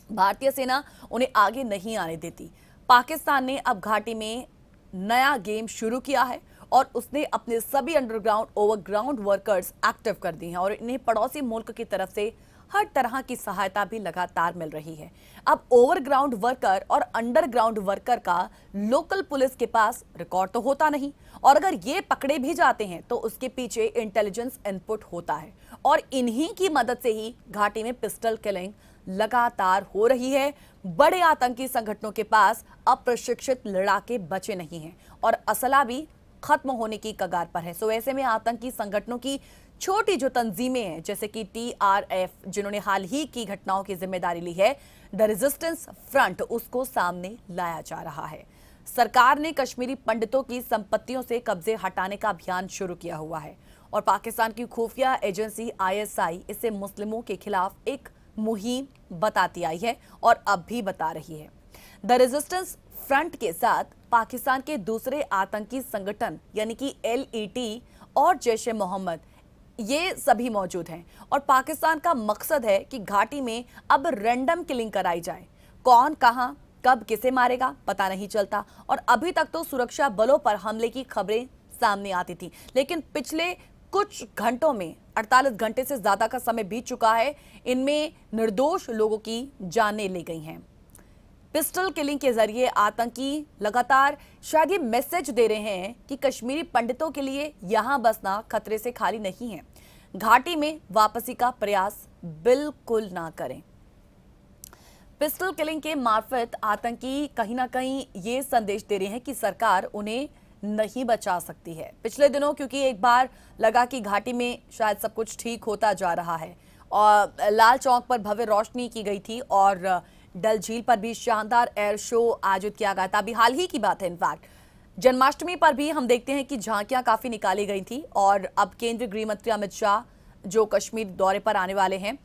भारतीय सेना उन्हें आगे नहीं आने देती। पाकिस्तान ने अब घाटी में नया गेम शुरू किया है और उसने अपने सभी अंडरग्राउंड ओवरग्राउंड वर्कर्स एक्टिव कर दी हैं और इन्हें पड़ोसी मुल्क की तरफ से हर तरह की सहायता भी लगातार मिल रही है। अब ओवरग्राउंड वर्कर और अंडरग्राउंड वर्कर का लोकल पुलिस के पास रिकॉर्ड तो होता नहीं, और अगर ये पकड़े भी जाते हैं तो उसके पीछे इंटेलिजेंस इनपुट होता है और इन्हीं की मदद से ही घाटी में पिस्टल किलिंग लगातार हो रही है। बड़े आतंकी संगठनों के पास अप्रशिक्षित लड़ाके बचे नहीं हैं और असला भी खत्म होने की कगार पर है। सो ऐसे में आतंकी संगठनों की छोटी जो तंजीमें हैं, जैसे कि TRF जिन्होंने हाल ही की घटनाओं की जिम्मेदारी ली है, द रेजिस्टेंस फ्रंट, उसको सामने लाया जा रहा है। सरकार ने कश्मीरी पंडितों की संपत्तियों से कब्जे हटाने का अभियान शुरू किया हुआ है और पाकिस्तान की खुफिया एजेंसी ISI इसे मुस्लिमों के खिलाफ एक मुहिम बताती आई है और अब भी बता रही है। द रेजिस्टेंस फ्रंट के साथ पाकिस्तान के दूसरे आतंकी संगठन यानी कि LET और जैश-ए-मोहम्मद, ये सभी मौजूद हैं और पाकिस्तान का मकसद है कि घाटी में अब रैंडम किलिंग कराई जाए। कौन कहां कब किसे मारेगा पता नहीं चलता और अभी तक तो सुरक्षा बलों पर हमले की खबरें सामने आती थी, लेकिन पिछले कुछ घंटों में 48 घंटे से ज्यादा का समय बीत चुका है, इनमें निर्दोष लोगों की जानें ली गई हैं। पिस्टल किलिंग के जरिए आतंकी लगातार शायद ये मैसेज दे रहे हैं कि कश्मीरी पंडितों के लिए यहां बसना खतरे से खाली नहीं है, घाटी में वापसी का प्रयास बिल्कुल ना करें। पिस्टल किलिंग के मार्फत आतंकी कहीं ना कहीं ये संदेश दे रहे हैं कि सरकार उन्हें नहीं बचा सकती है। पिछले दिनों क्योंकि एक बार लगा कि घाटी में शायद सब कुछ ठीक होता जा रहा है और लाल चौक पर भव्य रोशनी की गई थी और डल झील पर भी शानदार एयर शो आयोजित किया गया था। अभी हाल ही की बात है, इनफैक्ट जन्माष्टमी पर भी हम देखते हैं कि झांकियां काफी निकाली गई थी और अब केंद्रीय गृह मंत्री अमित शाह जो कश्मीर दौरे पर आने वाले हैं,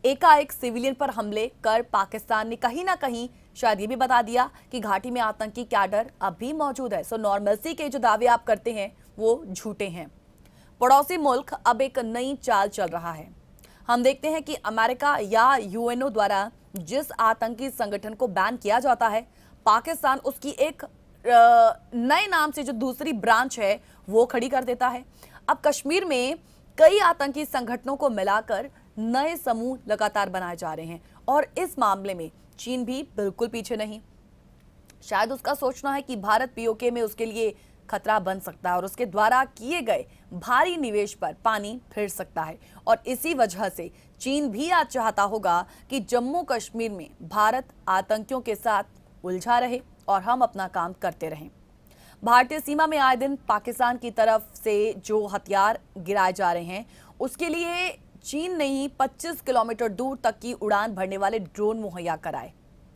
एकाएक सिविलियन पर हमले कर पाकिस्तान ने कहीं ना कहीं शायद ये भी बता दिया कि घाटी में आतंकी कैडर अब भी मौजूद है। सो नॉर्मलसी के जो दावे आप करते हैं वो झूठे हैं। पड़ोसी मुल्क अब एक नई चाल चल रहा है। हम देखते हैं कि अमेरिका या यूएनओ द्वारा जिस आतंकी संगठन को बैन किया जाता है, पाकिस्तान उसकी एक नए नाम से जो दूसरी ब्रांच है वो खड़ी कर देता है। अब कश्मीर में कई आतंकी संगठनों को मिलाकर नए समूह लगातार बनाए जा रहे हैं और इस मामले में चीन भी बिल्कुल पीछे नहीं। शायद उसका सोचना है कि भारत पीओके में उसके लिए खतरा बन सकता है और उसके द्वारा किए गए भारी निवेश पर पानी फिर सकता है और इसी वजह से चीन भी आज चाहता होगा कि जम्मू कश्मीर में भारत आतंकियों के साथ उलझा रहे और हम अपना काम करते रहें। भारतीय सीमा में आए दिन पाकिस्तान की तरफ से जो हथियार गिराए जा रहे हैं उसके लिए चीन ने ही 25 किलोमीटर दूर तक की उड़ान भरने वाले ड्रोन मुहैया कराए।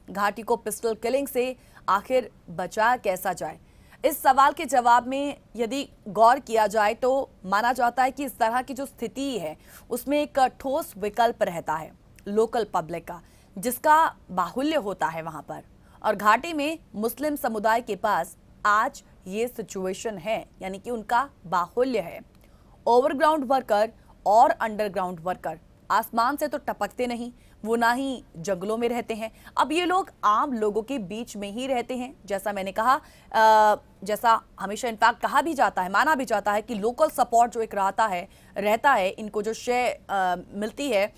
घाटी को पिस्टल किलिंग से आखिर बचाया कैसा जाए, इस सवाल के जवाब में यदि गौर किया जाए तो माना जाता है कि इस तरह की जो स्थिति है उसमें एक ठोस विकल्प रहता है लोकल पब्लिक का, जिसका बाहुल्य होता है वहां पर। और घाटी में मुस्लिम समुदाय के पास आज ये सिचुएशन है, यानी कि उनका बाहुल्य है। ओवरग्राउंड वर्कर और अंडरग्राउंड वर्कर आसमान से तो टपकते नहीं, वो ना ही जंगलों में रहते हैं। अब ये लोग आम लोगों के बीच में ही रहते हैं। जैसा मैंने कहा, जैसा हमेशा इनफैक्ट कहा भी जाता है, माना भी जाता है कि लोकल सपोर्ट जो एक रहता है इनको जो शय मिलती है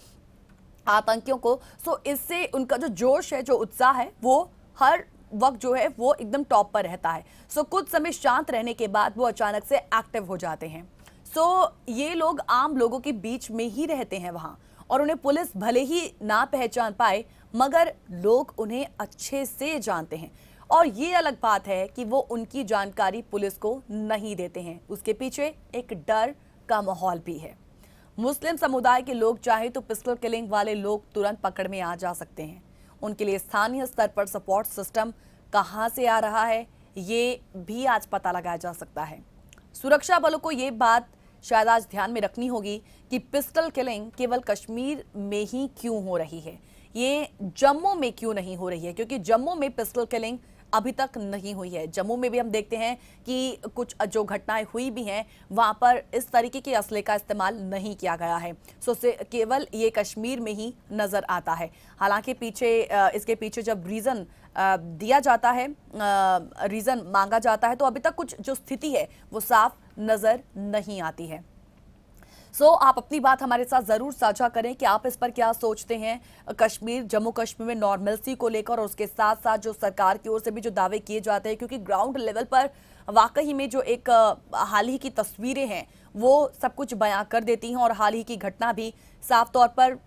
आतंकियों को, सो इससे उनका जो जोश है, जो उत्साह है, वो हर वक्त जो है वो एकदम टॉप पर रहता है। सो कुछ समय शांत रहने के बाद वो अचानक से एक्टिव हो जाते हैं। सो ये लोग आम लोगों के बीच में ही रहते हैं वहां और उन्हें पुलिस भले ही ना पहचान पाए मगर लोग उन्हें अच्छे से जानते हैं और ये अलग बात है कि वो उनकी जानकारी पुलिस को नहीं देते हैं। उसके पीछे एक डर का माहौल भी है। मुस्लिम समुदाय के लोग चाहे तो पिस्टल किलिंग वाले लोग तुरंत पकड़ में आ जा सकते हैं। उनके लिए स्थानीय स्तर पर सपोर्ट सिस्टम कहां से आ रहा है ये भी आज पता लगाया जा सकता है। सुरक्षा बलों को ये बात शायद आज ध्यान में रखनी होगी कि पिस्टल किलिंग केवल कश्मीर में ही क्यों हो रही है, ये जम्मू में क्यों नहीं हो रही है, क्योंकि जम्मू में पिस्टल किलिंग अभी तक नहीं हुई है। जम्मू में भी हम देखते हैं कि कुछ जो घटनाएं हुई भी हैं वहां पर इस तरीके के असले का इस्तेमाल नहीं किया गया है। सो से केवल ये कश्मीर में ही नजर आता है। हालांकि इसके पीछे जब रीजन दिया जाता है, रीजन मांगा जाता है, तो अभी तक कुछ जो स्थिति है वो साफ नजर नहीं आती है। सो आप अपनी बात हमारे साथ जरूर साझा करें कि आप इस पर क्या सोचते हैं। जम्मू कश्मीर में नॉर्मलसी को लेकर और उसके साथ साथ जो सरकार की ओर से भी जो दावे किए जाते हैं, क्योंकि ग्राउंड लेवल पर वाकई में जो एक हाल ही की तस्वीरें हैं वो सब कुछ बयां कर देती हैं और हाल ही की घटना भी साफ तौर पर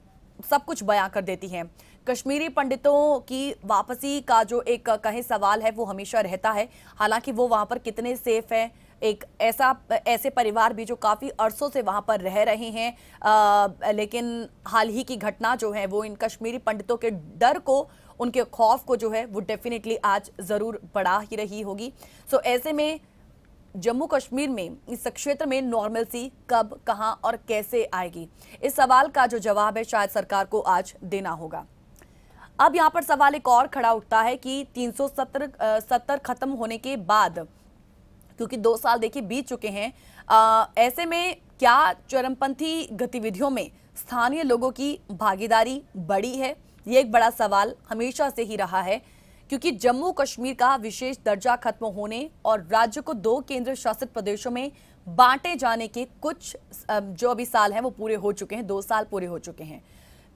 सब कुछ बयां कर देती हैं। कश्मीरी पंडितों की वापसी का जो एक कहे सवाल है वो हमेशा रहता है। हालांकि वो वहां पर कितने सेफ हैं, एक ऐसे परिवार भी जो काफी अरसों से वहां पर रह रहे हैं, लेकिन हाल ही की घटना जो है वो इन कश्मीरी पंडितों के डर को, उनके खौफ को जो है वो डेफिनेटली आज जरूर बढ़ा ही रही होगी। सो ऐसे में जम्मू कश्मीर में इस क्षेत्र में नॉर्मलसी कब, कहां और कैसे आएगी, इस सवाल का जो जवाब है शायद सरकार को आज देना होगा। अब यहां पर सवाल एक और खड़ा उठता है कि 370 खत्म होने के बाद, क्योंकि 2 साल देखिए बीत चुके हैं, ऐसे में क्या चरमपंथी गतिविधियों में स्थानीय लोगों की भागीदारी बढ़ी है? ये एक बड़ा सवाल हमेशा से ही रहा है, क्योंकि जम्मू कश्मीर का विशेष दर्जा खत्म होने और राज्य को 2 केंद्र शासित प्रदेशों में बांटे जाने के कुछ जो अभी साल हैं वो पूरे हो चुके हैं, 2 साल पूरे हो चुके हैं।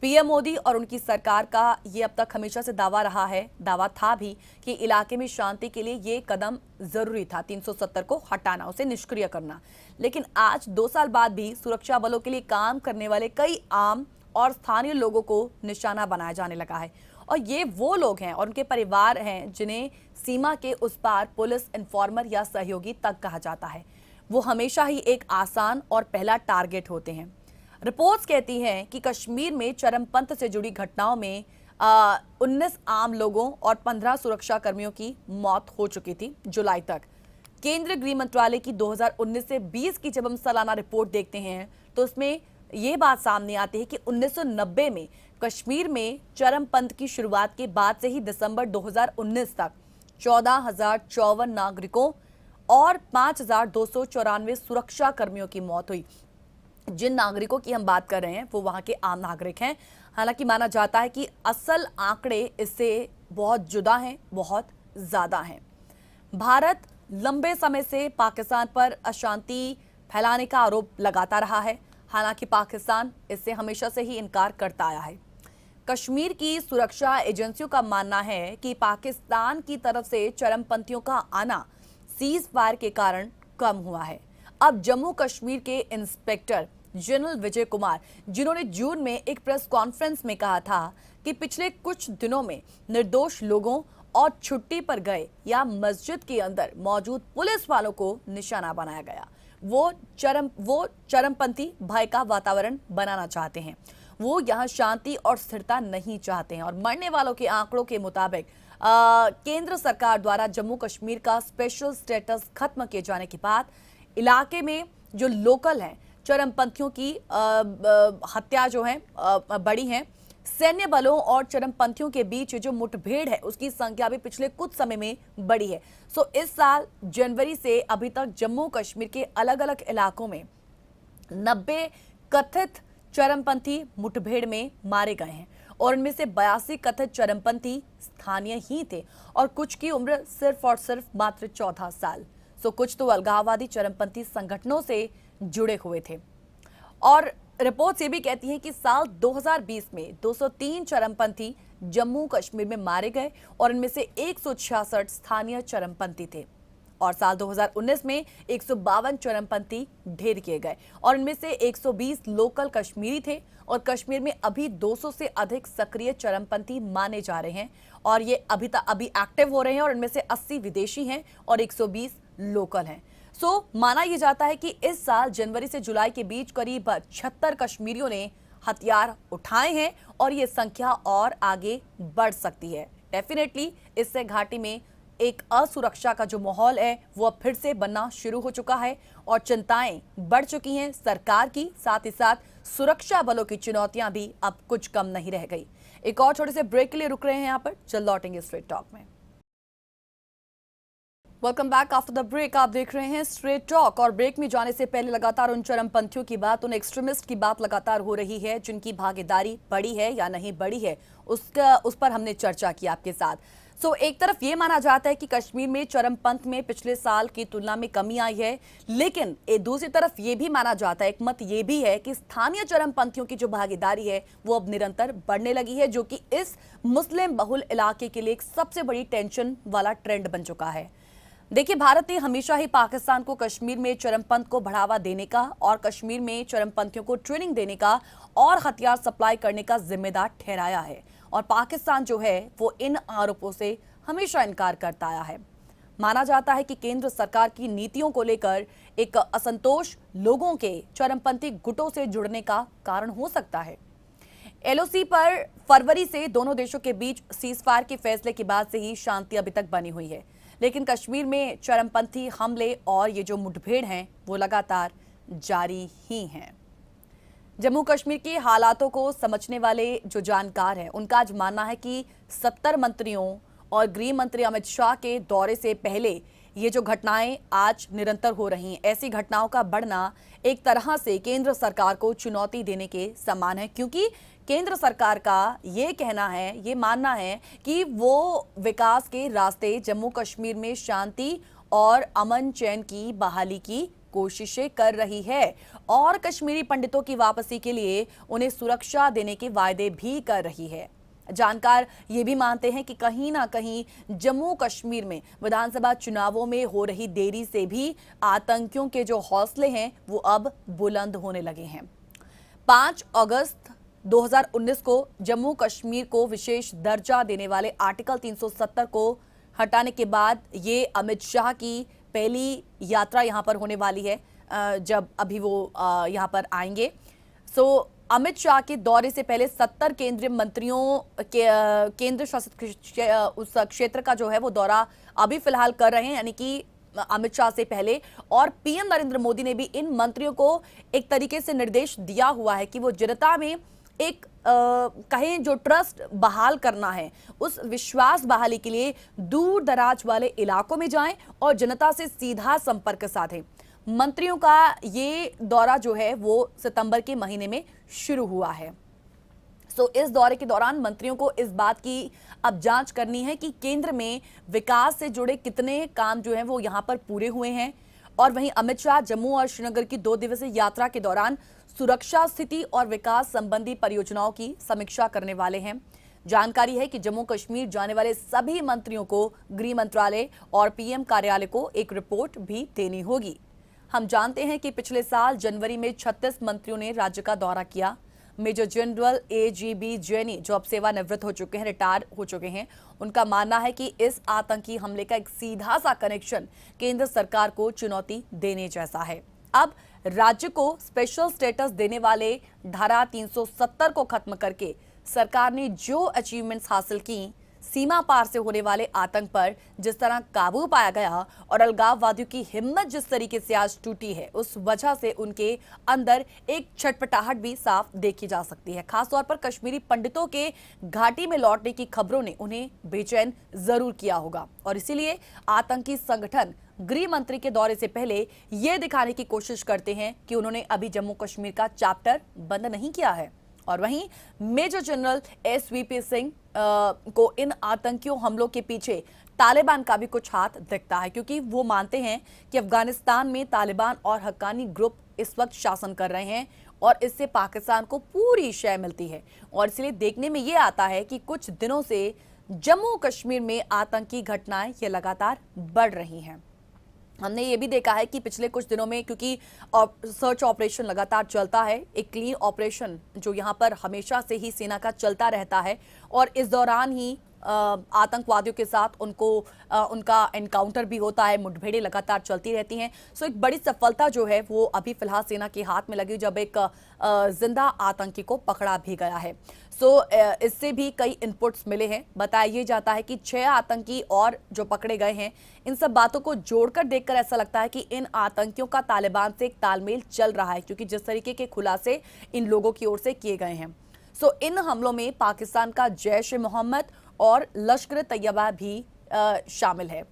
पीएम मोदी और उनकी सरकार का ये अब तक हमेशा से दावा था भी कि इलाके में शांति के लिए ये कदम जरूरी था, 370 को हटाना, उसे निष्क्रिय करना। लेकिन आज 2 साल बाद भी सुरक्षा बलों के लिए काम करने वाले कई आम और स्थानीय लोगों को निशाना बनाया जाने लगा है और ये वो लोग हैं और उनके परिवार हैं जिन्हें सीमा के उस पार पुलिस इन्फॉर्मर या सहयोगी तक कहा जाता है। वो हमेशा ही एक आसान और पहला टारगेट होते हैं। रिपोर्ट्स कहती हैं कि कश्मीर में चरमपंथ से जुड़ी घटनाओं में 19 आम लोगों और 15 सुरक्षा कर्मियों की मौत हो चुकी थी जुलाई तक। केंद्रीय गृह मंत्रालय की 2019 से 20 की जब हम सालाना रिपोर्ट देखते हैं तो उसमें ये बात सामने आती है कि 1990 में कश्मीर में चरमपंथ की शुरुआत के बाद से ही दिसंबर 2019 तक 14,054 नागरिकों और 5,294 सुरक्षा कर्मियों की मौत हुई। जिन नागरिकों की हम बात कर रहे हैं वो वहां के आम नागरिक हैं। हालांकि माना जाता है कि असल आंकड़े इससे बहुत जुदा हैं, बहुत ज्यादा हैं। भारत लंबे समय से पाकिस्तान पर अशांति फैलाने का आरोप लगाता रहा है। हालांकि पाकिस्तान इससे हमेशा से ही इनकार करता आया है। कश्मीर की सुरक्षा एजेंसियों का मानना है कि पाकिस्तान की तरफ से चरमपंथियों का आना सीज फायर के कारण कम हुआ है। अब जम्मू कश्मीर के इंस्पेक्टर जनरल विजय कुमार, जिन्होंने जून में एक प्रेस कॉन्फ्रेंस में कहा था कि पिछले कुछ दिनों में निर्दोष लोगों और छुट्टी पर गए या मस्जिद के अंदर मौजूद पुलिस वालों को निशाना बनाया गया, वो चरमपंथी भय का वातावरण बनाना चाहते हैं। वो यहाँ शांति और स्थिरता नहीं चाहते हैं। और मरने वालों के आंकड़ों के मुताबिक केंद्र सरकार द्वारा जम्मू कश्मीर का स्पेशल स्टेटस खत्म किए जाने के बाद इलाके में जो लोकल हैं चरमपंथियों की हत्या जो है बड़ी है। सैन्य बलों और चरमपंथियों के बीच जो मुठभेड़ है उसकी संख्या भी पिछले कुछ समय में बढ़ी है। सो इस साल जनवरी से अभी तक जम्मू कश्मीर के अलग अलग इलाकों में 90 कथित चरमपंथी मुठभेड़ में मारे गए हैं और इनमें से 82 कथित चरमपंथी स्थानीय ही थे और कुछ की उम्र सिर्फ और सिर्फ मात्र 14 साल। सो कुछ तो अलगाववादी चरमपंथी संगठनों से जुड़े हुए थे। और रिपोर्ट्स ये भी कहती हैं कि साल 2020 में 203 चरमपंथी जम्मू कश्मीर में मारे गए और इनमें से 166 स्थानीय चरमपंथी थे। और साल 2019 में 152 चरमपंथी ढेर किए गए और इनमें से 120 लोकल कश्मीरी थे। और कश्मीर में अभी 200 से अधिक सक्रिय चरमपंथी माने जा रहे हैं और ये अभी एक्टिव हो रहे हैं और इनमें से 80 विदेशी हैं और 120 लोकल हैं। सो माना यह जाता है कि इस साल जनवरी से जुलाई के बीच करीब 76 कश्मीरियों ने हथियार उठाए हैं और ये संख्या और आगे बढ़ सकती है। डेफिनेटली इससे घाटी में एक असुरक्षा का जो माहौल है वो अब फिर से बनना शुरू हो चुका है और चिंताएं बढ़ चुकी हैं सरकार की। साथ ही साथ सुरक्षा बलों की चुनौतियां भी अब कुछ कम नहीं रह गई। एक और छोटे से ब्रेक के लिए रुक रहे हैं यहाँ पर, चल लौटेंगे स्ट्रेट टॉक में। Welcome back after the break. आप देख रहे हैं स्ट्रेट टॉक और ब्रेक में जाने से पहले लगातार उन चरमपंथियों की बात, उन एक्सट्रीमिस्ट की बात लगातार हो रही है जिनकी भागीदारी बढ़ी है या नहीं बढ़ी है उस पर हमने चर्चा की आपके साथ। सो एक तरफ ये माना जाता है कि कश्मीर में चरमपंथ में पिछले साल की तुलना में कमी आई है, लेकिन दूसरी तरफ ये भी माना जाता है, एक मत ये भी है कि स्थानीय चरमपंथियों की जो भागीदारी है वो अब निरंतर बढ़ने लगी है, जो कि इस मुस्लिम बहुल इलाके के लिए एक सबसे बड़ी टेंशन वाला ट्रेंड बन चुका है। देखिए, भारत ने हमेशा ही पाकिस्तान को कश्मीर में चरमपंथ को बढ़ावा देने का और कश्मीर में चरमपंथियों को ट्रेनिंग देने का और हथियार सप्लाई करने का जिम्मेदार ठहराया है और पाकिस्तान जो है वो इन आरोपों से हमेशा इनकार करता आया है। माना जाता है कि केंद्र सरकार की नीतियों को लेकर एक असंतोष लोगों के चरमपंथी गुटों से जुड़ने का कारण हो सकता है। एलओसी पर फरवरी से दोनों देशों के बीच सीजफायर के फैसले के बाद से ही शांति अभी तक बनी हुई है, लेकिन कश्मीर में चरमपंथी हमले और ये जो मुठभेड़ हैं वो लगातार जारी ही हैं। जम्मू कश्मीर के हालातों को समझने वाले जो जानकार हैं उनका आज मानना है कि 70 मंत्रियों और गृह मंत्री अमित शाह के दौरे से पहले ये जो घटनाएं आज निरंतर हो रही हैं, ऐसी घटनाओं का बढ़ना एक तरह से केंद्र सरकार को चुनौती देने के समान है, क्योंकि केंद्र सरकार का ये कहना है, ये मानना है कि वो विकास के रास्ते जम्मू कश्मीर में शांति और अमन चैन की बहाली की कोशिशें कर रही है और कश्मीरी पंडितों की वापसी के लिए उन्हें सुरक्षा देने के वायदे भी कर रही है। जानकार ये भी मानते हैं कि कहीं ना कहीं जम्मू कश्मीर में विधानसभा चुनावों में हो रही देरी से भी आतंकियों के जो हौसले हैं वो अब बुलंद होने लगे हैं। 5 अगस्त 2019 को जम्मू कश्मीर को विशेष दर्जा देने वाले आर्टिकल 370 को हटाने के बाद ये अमित शाह की पहली यात्रा यहां पर होने वाली है, जब अभी वो यहां पर आएंगे। सो अमित शाह के दौरे से पहले 70 केंद्रीय मंत्रियों के केंद्र शासित उस क्षेत्र का जो है वो दौरा अभी फिलहाल कर रहे हैं, यानी कि अमित शाह से पहले और पीएम नरेंद्र मोदी ने भी इन मंत्रियों को एक तरीके से निर्देश दिया हुआ है कि वो जनता में एक कहें जो ट्रस्ट बहाल करना है, उस विश्वास बहाली के लिए दूर दराज वाले इलाकों में जाएं और जनता से सीधा संपर्क साधें। मंत्रियों का ये दौरा जो है वो सितंबर के महीने में शुरू हुआ है। इस दौरे के दौरान मंत्रियों को इस बात की अब जांच करनी है कि केंद्र में विकास से जुड़े कितने काम जो हैं वो यहां पर पूरे हुए हैं। और वहीं अमित शाह जम्मू और श्रीनगर की 2 दिवसीय यात्रा के दौरान सुरक्षा स्थिति और विकास संबंधी परियोजनाओं की समीक्षा करने वाले हैं। जानकारी है कि जम्मू कश्मीर जाने वाले सभी मंत्रियों को गृह मंत्रालय और पीएम कार्यालय को एक रिपोर्ट भी देनी होगी। हम जानते हैं कि पिछले साल जनवरी में 36 मंत्रियों ने राज्य का दौरा किया। मेजर जनरल एजीबी जैनी जो अब सेवानिवृत्त हो चुके हैं, रिटायर हो चुके हैं, उनका मानना है कि इस आतंकी हमले का एक सीधा सा कनेक्शन केंद्र सरकार को चुनौती देने जैसा है। अब राज्य को स्पेशल स्टेटस देने वाले धारा 370 को खत्म करके सरकार ने जो अचीवमेंट्स हासिल की, सीमा पार से होने वाले आतंक पर जिस तरह काबू पाया गया और अलगाववादियों की हिम्मत जिस तरीके से आज टूटी है, उस वजह से उनके अंदर एक छटपटाहट भी साफ देखी जा सकती है। खासतौर पर कश्मीरी पंडितों के घाटी में लौटने की खबरों ने उन्हें बेचैन जरूर किया होगा और इसीलिए आतंकी संगठन गृह मंत्री के दौरे से पहले यह दिखाने की कोशिश करते हैं कि उन्होंने अभी जम्मू कश्मीर का चैप्टर बंद नहीं किया है। और वहीं मेजर जनरल एसवीपी सिंह को इन आतंकियों हमलों के पीछे तालिबान का भी कुछ हाथ दिखता है, क्योंकि वो मानते हैं कि अफगानिस्तान में तालिबान और हक्कानी ग्रुप इस वक्त शासन कर रहे हैं और इससे पाकिस्तान को पूरी शय मिलती है। और इसलिए देखने में ये आता है कि कुछ दिनों से जम्मू कश्मीर में आतंकी घटनाएं ये लगातार बढ़ रही हैं। हमने ये भी देखा है कि पिछले कुछ दिनों में, क्योंकि सर्च ऑपरेशन लगातार चलता है, एक क्लीन ऑपरेशन जो यहाँ पर हमेशा से ही सेना का चलता रहता है और इस दौरान ही आतंकवादियों के साथ उनका एनकाउंटर भी होता है, मुठभेड़ें लगातार चलती रहती हैं। एक बड़ी सफलता जो है वो अभी फिलहाल सेना के हाथ में लगी जब एक जिंदा आतंकी को पकड़ा भी गया है। इससे भी कई इनपुट्स मिले हैं। बताया जाता है कि 6 आतंकी और जो पकड़े गए हैं, इन सब बातों को जोड़कर देखकर ऐसा लगता है कि इन आतंकियों का तालिबान से एक तालमेल चल रहा है, क्योंकि जिस तरीके के खुलासे इन लोगों की ओर से किए गए हैं। इन हमलों में पाकिस्तान का जैश-ए-मोहम्मद और लश्कर तैयबा भी शामिल है।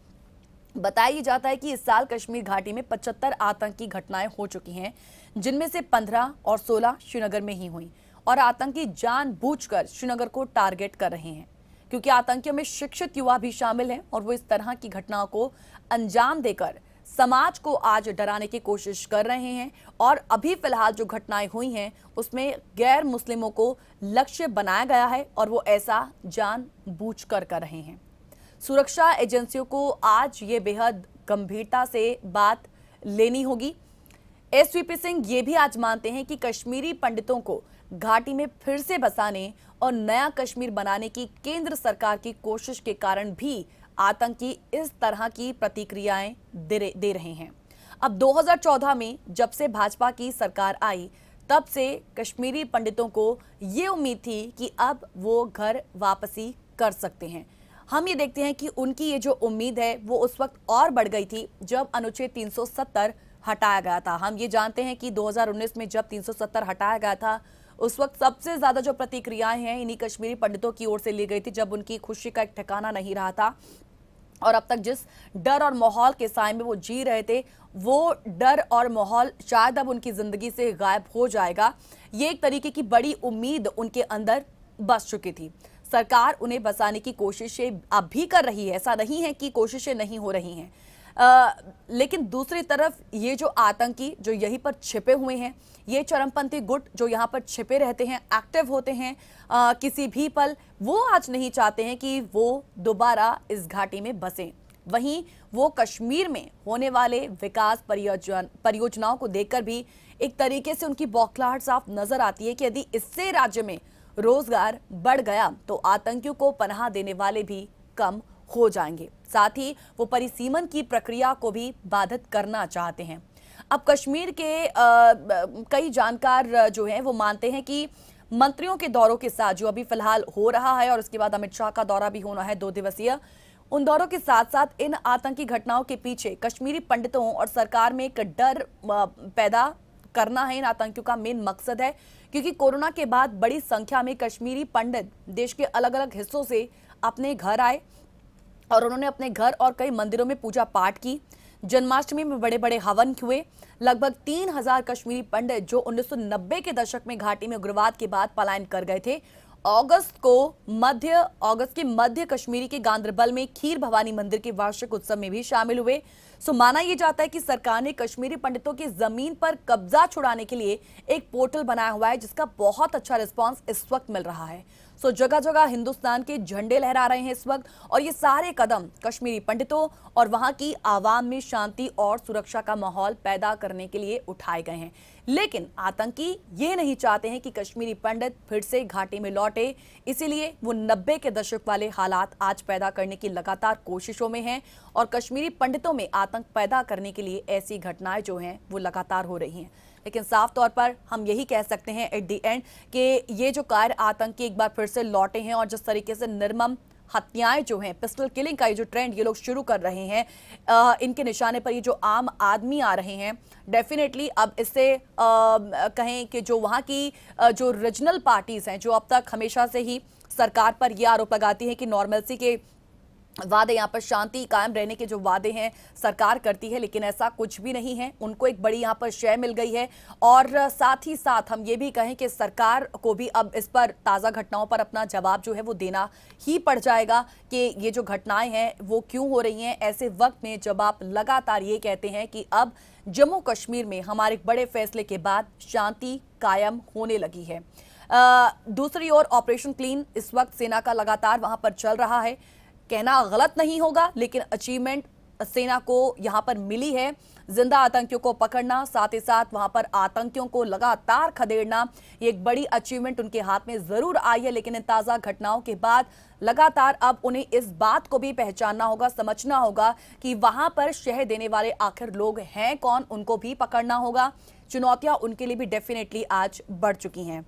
बताया जाता है कि इस साल कश्मीर घाटी में 75 आतंकी घटनाएं हो चुकी हैं, जिनमें से 15 और 16 श्रीनगर में ही हुई और आतंकी जानबूझकर श्रीनगर को टारगेट कर रहे हैं, क्योंकि आतंकियों में शिक्षित युवा भी शामिल हैं और वो इस तरह की घटनाओं को अंजाम देकर समाज को आज डराने की कोशिश कर रहे हैं। और अभी फिलहाल जो घटनाएं हुई हैं उसमें गैर मुस्लिमों को लक्ष्य बनाया गया है और वो ऐसा जानबूझकर कर रहे हैं। सुरक्षा एजेंसियों को आज ये बेहद गंभीरता से बात लेनी होगी। एसवीपी सिंह ये भी आज मानते हैं कि कश्मीरी पंडितों को घाटी में फिर से बसाने और नया कश्मीर बनाने की केंद्र सरकार की कोशिश के कारण भी आतंकी इस तरह की प्रतिक्रियाएं दे रहे हैं। अब 2014 में जब से भाजपा की सरकार आई, तब से कश्मीरी पंडितों को ये उम्मीद थी कि अब वो घर वापसी कर सकते हैं। हम ये देखते हैं कि उनकी ये जो उम्मीद है वो उस वक्त और बढ़ गई थी जब अनुच्छेद 370 हटाया गया था। हम ये जानते हैं कि 2019 में जब 370 हटाया गया था, उस वक्त सबसे ज्यादा जो प्रतिक्रियाएं हैं इन्हीं कश्मीरी पंडितों की ओर से ली गई थी, जब उनकी खुशी का एक ठिकाना नहीं रहा था और अब तक जिस डर और माहौल के साए में वो जी रहे थे, वो डर और माहौल शायद अब उनकी जिंदगी से गायब हो जाएगा। ये एक तरीके की बड़ी उम्मीद उनके अंदर बस चुकी थी। सरकार उन्हें बसाने की कोशिशें अब भी कर रही है, ऐसा नहीं है कि कोशिशें नहीं हो रही हैं, लेकिन दूसरी तरफ ये जो आतंकी जो यहीं पर छिपे हुए हैं, ये चरमपंथी गुट जो यहाँ पर छिपे रहते हैं, एक्टिव होते हैं किसी भी पल, वो आज नहीं चाहते हैं कि वो दोबारा इस घाटी में बसें। वहीं वो कश्मीर में होने वाले विकास परियोजनाओं को देखकर भी एक तरीके से उनकी बौखलाहट साफ नजर आती है कि यदि इससे राज्य में रोजगार बढ़ गया तो आतंकियों को पनाह देने वाले भी कम हो जाएंगे। साथ ही वो परिसीमन की प्रक्रिया को भी बाधित करना चाहते हैं। अब कश्मीर के कई जानकार जो हैं वो मानते हैं कि मंत्रियों के दौरों के साथ जो अभी फिलहाल हो रहा है और उसके बाद अमित शाह का दौरा भी होना है 2 दिवसीय, उन दौरों के साथ साथ इन आतंकी घटनाओं के पीछे कश्मीरी पंडितों और सरकार में एक डर पैदा करना है इन आतंकियों का मेन मकसद है, क्योंकि कोरोना के बाद बड़ी संख्या में कश्मीरी पंडित देश के अलग अलग हिस्सों से अपने घर आए और उन्होंने अपने घर और कई मंदिरों में पूजा पाठ की। जन्माष्टमी में बड़े बड़े हवन हुए। लगभग 3000 कश्मीरी पंडित जो 1990 के दशक में घाटी में उग्रवाद के बाद पलायन कर गए थे, अगस्त के मध्य कश्मीरी के गांदरबल में खीर भवानी मंदिर के वार्षिक उत्सव में भी शामिल हुए। सो माना यह जाता है कि सरकार ने कश्मीरी पंडितों की जमीन पर कब्जा छुड़ाने के लिए एक पोर्टल बनाया हुआ है, जिसका बहुत अच्छा रिस्पांस इस वक्त मिल रहा है। सो जगह जगह हिंदुस्तान के झंडे लहरा रहे हैं इस वक्त, और ये सारे कदम कश्मीरी पंडितों और वहां की आवाम में शांति और सुरक्षा का माहौल पैदा करने के लिए उठाए गए हैं। लेकिन आतंकी ये नहीं चाहते हैं कि कश्मीरी पंडित फिर से घाटी में लौटे, इसीलिए वो 90 के दशक वाले हालात आज पैदा करने की लगातार कोशिशों में हैं और कश्मीरी पंडितों में आतंक पैदा करने के लिए ऐसी घटनाएं जो हैं वो लगातार हो रही हैं। लेकिन साफ तौर पर हम यही कह सकते हैं एट द एंड कि ये जो कायर आतंकी एक बार फिर से लौटे हैं और जिस तरीके से निर्मम हत्याएं जो हैं, पिस्टल किलिंग का ये जो ट्रेंड ये लोग शुरू कर रहे हैं, इनके निशाने पर ये जो आम आदमी आ रहे हैं, डेफिनेटली अब इससे कहें कि जो वहाँ की जो रीजनल पार्टीज हैं, जो अब तक हमेशा से ही सरकार पर यह आरोप लगाती है कि नॉर्मलसी के वादे, यहाँ पर शांति कायम रहने के जो वादे हैं सरकार करती है, लेकिन ऐसा कुछ भी नहीं है। उनको एक बड़ी यहाँ पर शय मिल गई है और साथ ही साथ हम ये भी कहें कि सरकार को भी अब इस पर ताज़ा घटनाओं पर अपना जवाब जो है वो देना ही पड़ जाएगा कि ये जो घटनाएं हैं वो क्यों हो रही हैं ऐसे वक्त में, जब आप लगातार ये कहते हैं कि अब जम्मू कश्मीर में हमारे बड़े फैसले के बाद शांति कायम होने लगी है। दूसरी ओर ऑपरेशन क्लीन इस वक्त सेना का लगातार वहां पर चल रहा है। कहना गलत नहीं होगा, लेकिन अचीवमेंट सेना को यहां पर मिली है। जिंदा आतंकियों को पकड़ना, साथ ही साथ वहां पर आतंकियों को लगातार खदेड़ना, ये एक बड़ी अचीवमेंट उनके हाथ में जरूर आई है। लेकिन इन ताजा घटनाओं के बाद लगातार अब उन्हें इस बात को भी पहचानना होगा, समझना होगा कि वहां पर शह देने वाले आखिर लोग हैं कौन, उनको भी पकड़ना होगा। चुनौतियां उनके लिए भी डेफिनेटली आज बढ़ चुकी हैं।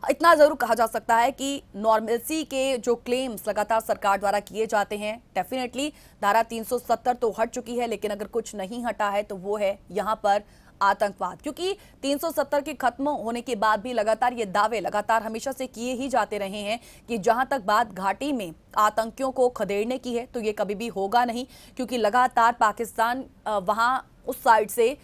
इतना जरूर कहा जा सकता है कि नॉर्मलसी के जो क्लेम्स लगातार सरकार द्वारा किए जाते हैं, डेफिनेटली धारा 370 तो हट चुकी है, लेकिन अगर कुछ नहीं हटा है तो वो है यहां पर आतंकवाद। क्योंकि 370 के खत्म होने के बाद भी लगातार ये दावे लगातार हमेशा से किए ही जाते रहे हैं कि जहां तक बात घाटी में आतंकियों को खदेड़ने की है तो ये कभी भी होगा नहीं, क्योंकि लगातार पाकिस्तान वहां उस साइड से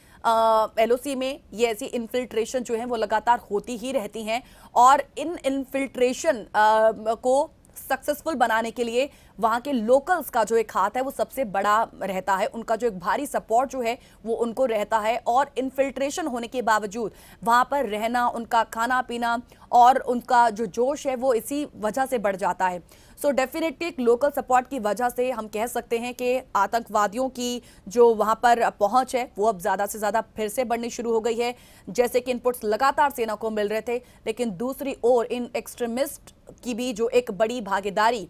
LOC में ये ऐसी इन्फिल्ट्रेशन जो है वो लगातार होती ही रहती हैं और इन इन्फिल्ट्रेशन को सक्सेसफुल बनाने के लिए वहां के लोकल्स का जो एक हाथ है वो सबसे बड़ा रहता है। उनका जो एक भारी सपोर्ट जो है वो उनको रहता है और इन्फिल्ट्रेशन होने के बावजूद वहां पर रहना, उनका खाना पीना और उनका जो जोश है वो इसी वजह से बढ़ जाता है। सो डेफिनेटली एक लोकल सपोर्ट की वजह से हम कह सकते हैं कि आतंकवादियों की जो वहां पर पहुंच है वो अब ज्यादा से ज्यादा फिर से बढ़नी शुरू हो गई है। जैसे कि इनपुट्स लगातार सेना को मिल रहे थे, लेकिन दूसरी ओर इन एक्सट्रीमिस्ट की भी जो एक बड़ी भागीदारी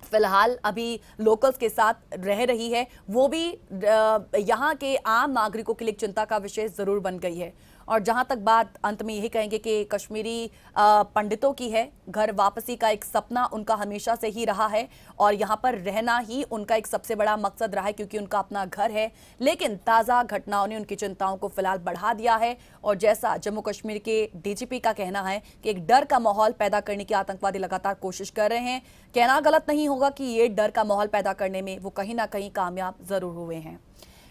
फिलहाल अभी लोकल्स के साथ रह रही है, वो भी यहाँ के आम नागरिकों के लिए चिंता का विषय जरूर बन गई है। और जहां तक बात अंत में यही कहेंगे कि कश्मीरी पंडितों की है, घर वापसी का एक सपना उनका हमेशा से ही रहा है और यहां पर रहना ही उनका एक सबसे बड़ा मकसद रहा है, क्योंकि उनका अपना घर है। लेकिन ताज़ा घटनाओं ने उनकी चिंताओं को फिलहाल बढ़ा दिया है और जैसा जम्मू कश्मीर के DGP का कहना है कि एक डर का माहौल पैदा करने की आतंकवादी लगातार कोशिश कर रहे हैं। कहना गलत नहीं होगा कि ये डर का माहौल पैदा करने में वो कहीं ना कहीं कामयाब जरूर हुए हैं।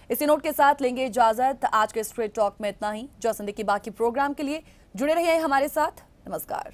इसी नोट के साथ लेंगे इजाजत। आज के स्ट्रेट टॉक में इतना ही। जो संदे की बाकी प्रोग्राम के लिए जुड़े रहिए हमारे साथ। नमस्कार।